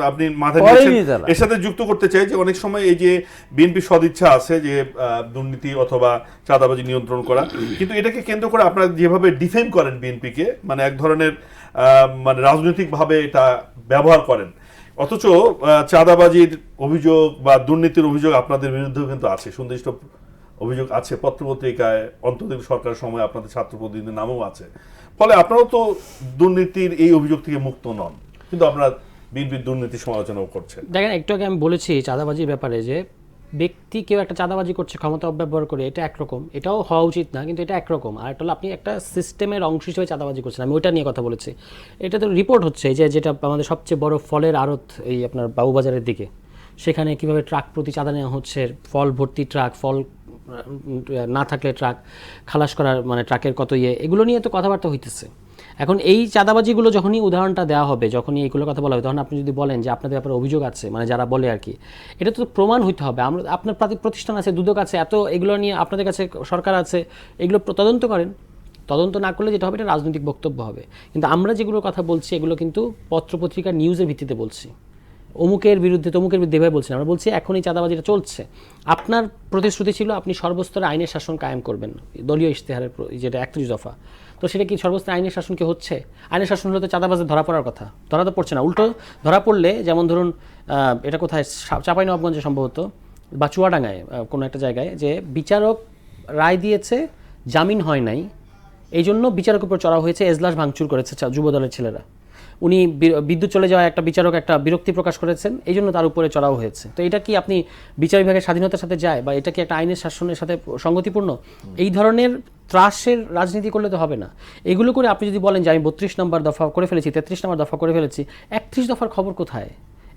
আপনি মাথায় নিয়েছেন। এর সাথে যুক্ত করতে চাই যে অনেক সময় এই যে বিএনপি সদিচ্ছা আছে যে দুর্নীতি অথবা চাঁদাবাজি নিয়ন্ত্রণ করা, কিন্তু এটাকে কেন্দ্র করে আপনারা যেভাবে ডিফেন্ড করেন বিএনপিকে, মানে এক ধরনের মানে রাজনৈতিকভাবে এটা ব্যবহার করেন, অথচ চাঁদাবাজির অভিযোগ বা দুর্নীতির অভিযোগ আপনাদের বিরুদ্ধেও কিন্তু আছে, সুনির্দিষ্ট অভিযোগ আছে, পত্রপত্রিকায় অন্তর্বর্তী সরকারের সময় আপনাদের ছাত্র প্রতিনিধিদের নামও আছে। ফলে আপনারাও তো দুর্নীতির এই অভিযোগ থেকে মুক্ত নন, কিন্তু আপনারা বিএনপির দুর্নীতি সমালোচনাও করছেন। দেখেন, একটু আগে আমি বলেছি চাঁদাবাজির ব্যাপারে যে ব্যক্তি কেউ একটা চাঁদাবাজি করছে ক্ষমতা অপব্যবহার করে, এটা একরকম, এটাও হওয়া উচিত না, কিন্তু এটা একরকম। আর এটা হলো আপনি একটা সিস্টেমের অংশ হিসেবে চাঁদাবাজি করছেন, আমি ওইটা নিয়ে কথা বলেছি। এটা তো রিপোর্ট হচ্ছে যে যেটা আমাদের সবচেয়ে বড় ফলের আড়ত এই আপনার বাবুবাজারের দিকে, সেখানে কিভাবে ট্রাক প্রতি চাঁদা নেওয়া হচ্ছে, ফল ভর্তি ট্রাক, ফল না থাকলে ট্রাক খালাস করার মানে ট্রাকের কত এগুলো নিয়ে তো কথাবার্তা হইতেছে। এখন এই চাঁদাবাজিগুলো যখনই উদাহরণটা দেওয়া হবে, যখনই এইগুলো কথা বলা হবে, তখন আপনি যদি বলেন যে আপনাদের ব্যাপারে অভিযোগ আছে, মানে যারা বলে আর কি, এটা তো প্রমাণ হইতে হবে। আমরা আপনার প্রতিষ্ঠান আছে, দুদক আছে, এত এগুলো নিয়ে আপনাদের কাছে সরকার আছে, এগুলো তদন্ত করেন। তদন্ত না করলে যেটা হবে এটা রাজনৈতিক বক্তব্য হবে। কিন্তু আমরা যেগুলোর কথা বলছি এগুলো কিন্তু পত্রপত্রিকার নিউজের ভিত্তিতে বলছি, অমুকের বিরুদ্ধে তমুকের বিরুদ্ধে এভাবে বলছেন। আমরা বলছি এখন এই চাঁদাবাজিটা চলছে, আপনার প্রতিশ্রুতি ছিল আপনি সর্বস্তরে আইনের শাসন কায়েম করবেন, দলীয় ইশতেহারের যেটা 31 দফা, তো সেটা কি সর্বস্তরে আইনের শাসন কি হচ্ছে? আইনের শাসন হলে তো চাঁদাবাজে ধরা পড়ার কথা, ধরা তো পড়ছে না। উল্টো ধরা পড়লে, যেমন ধরুন এটা কোথায়, চাঁপাইনবাবগঞ্জে সম্ভবত বা চুয়াডাঙ্গায় কোনো একটা জায়গায়, যে বিচারক রায় দিয়েছে, জামিন হয় নাই, এই জন্য বিচারকের উপর চড়াও হয়েছে, এজলাস ভাঙচুর করেছে যুবদলের ছেলেরা। উনি বিদ্যুৎ চলে যাওয়া একটা বিচারক একটা বিরক্তি প্রকাশ করেছেন, এই জন্য তার উপরে চড়াও হয়েছে। তো এটা কি আপনি বিচার বিভাগের স্বাধীনতার সাথে যায়, বা এটা কি একটা আইনের শাসনের সাথে সঙ্গতিপূর্ণ? এই ধরনের ত্রাসের রাজনীতি করলে তো হবে না। এগুলো করে আপনি যদি বলেন যে আমি 32 নম্বর দফা করে ফেলেছি, 33 নম্বর দফা করে ফেলেছি, 31 দফার খবর কোথায়?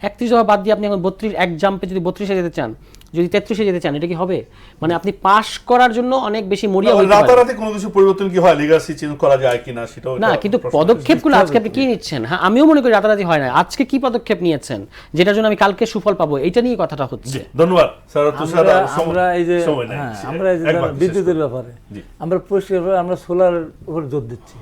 31 দফা বাদ দিয়ে আপনি এখন 32 এক জাম্পে যদি 32-এ যেতে চান, যদি 33-এ যেতে চান, এটা কি হবে? মানে আপনি পাস করার জন্য অনেক বেশি মরিয়া হইতে পারেন। রাতারাতি কোনো কিছু পরিবর্তন কি হয়, লিগ্যাসি চেঞ্জ করা যায় কিনা সেটাও না, কিন্তু পদক্ষেপগুলো আজকে আপনি কি নিচ্ছেন? হ্যাঁ, আমিও মনে করি রাতারাতি হয় না। আজকে কি পদক্ষেপ নিয়েছেন যেটার জন্য আমি কালকে সুফল পাবো, এটা নিয়ে কথাটা হচ্ছে। ধন্যবাদ স্যার। আমরা এই যে বিদ্যুতের ব্যাপারে আমরা পরিষ্কার আমরা সোলার উপর জোর দিচ্ছি,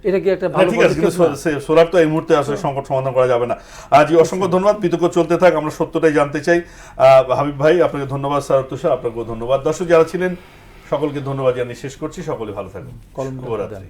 এটা কি একটা ভালো পদক্ষেপ? সোলার তো এই মুহূর্তে আসলে সংকট সমাধান করা যাবে না। আজ অসংখ্য ধন্যবাদ, বিতর্ক চলতে থাক, আমরা সত্যটাই জানতে চাই। হাবিব ভাই আপনাকে ধন্যবাদ, স্যার তুষার আপনাকেও ধন্যবাদ। দর্শক যারা ছিলেন সকলকে ধন্যবাদ জানিয়ে শেষ করছি, সকলে ভালো থাকুন, শুভরাত্রি।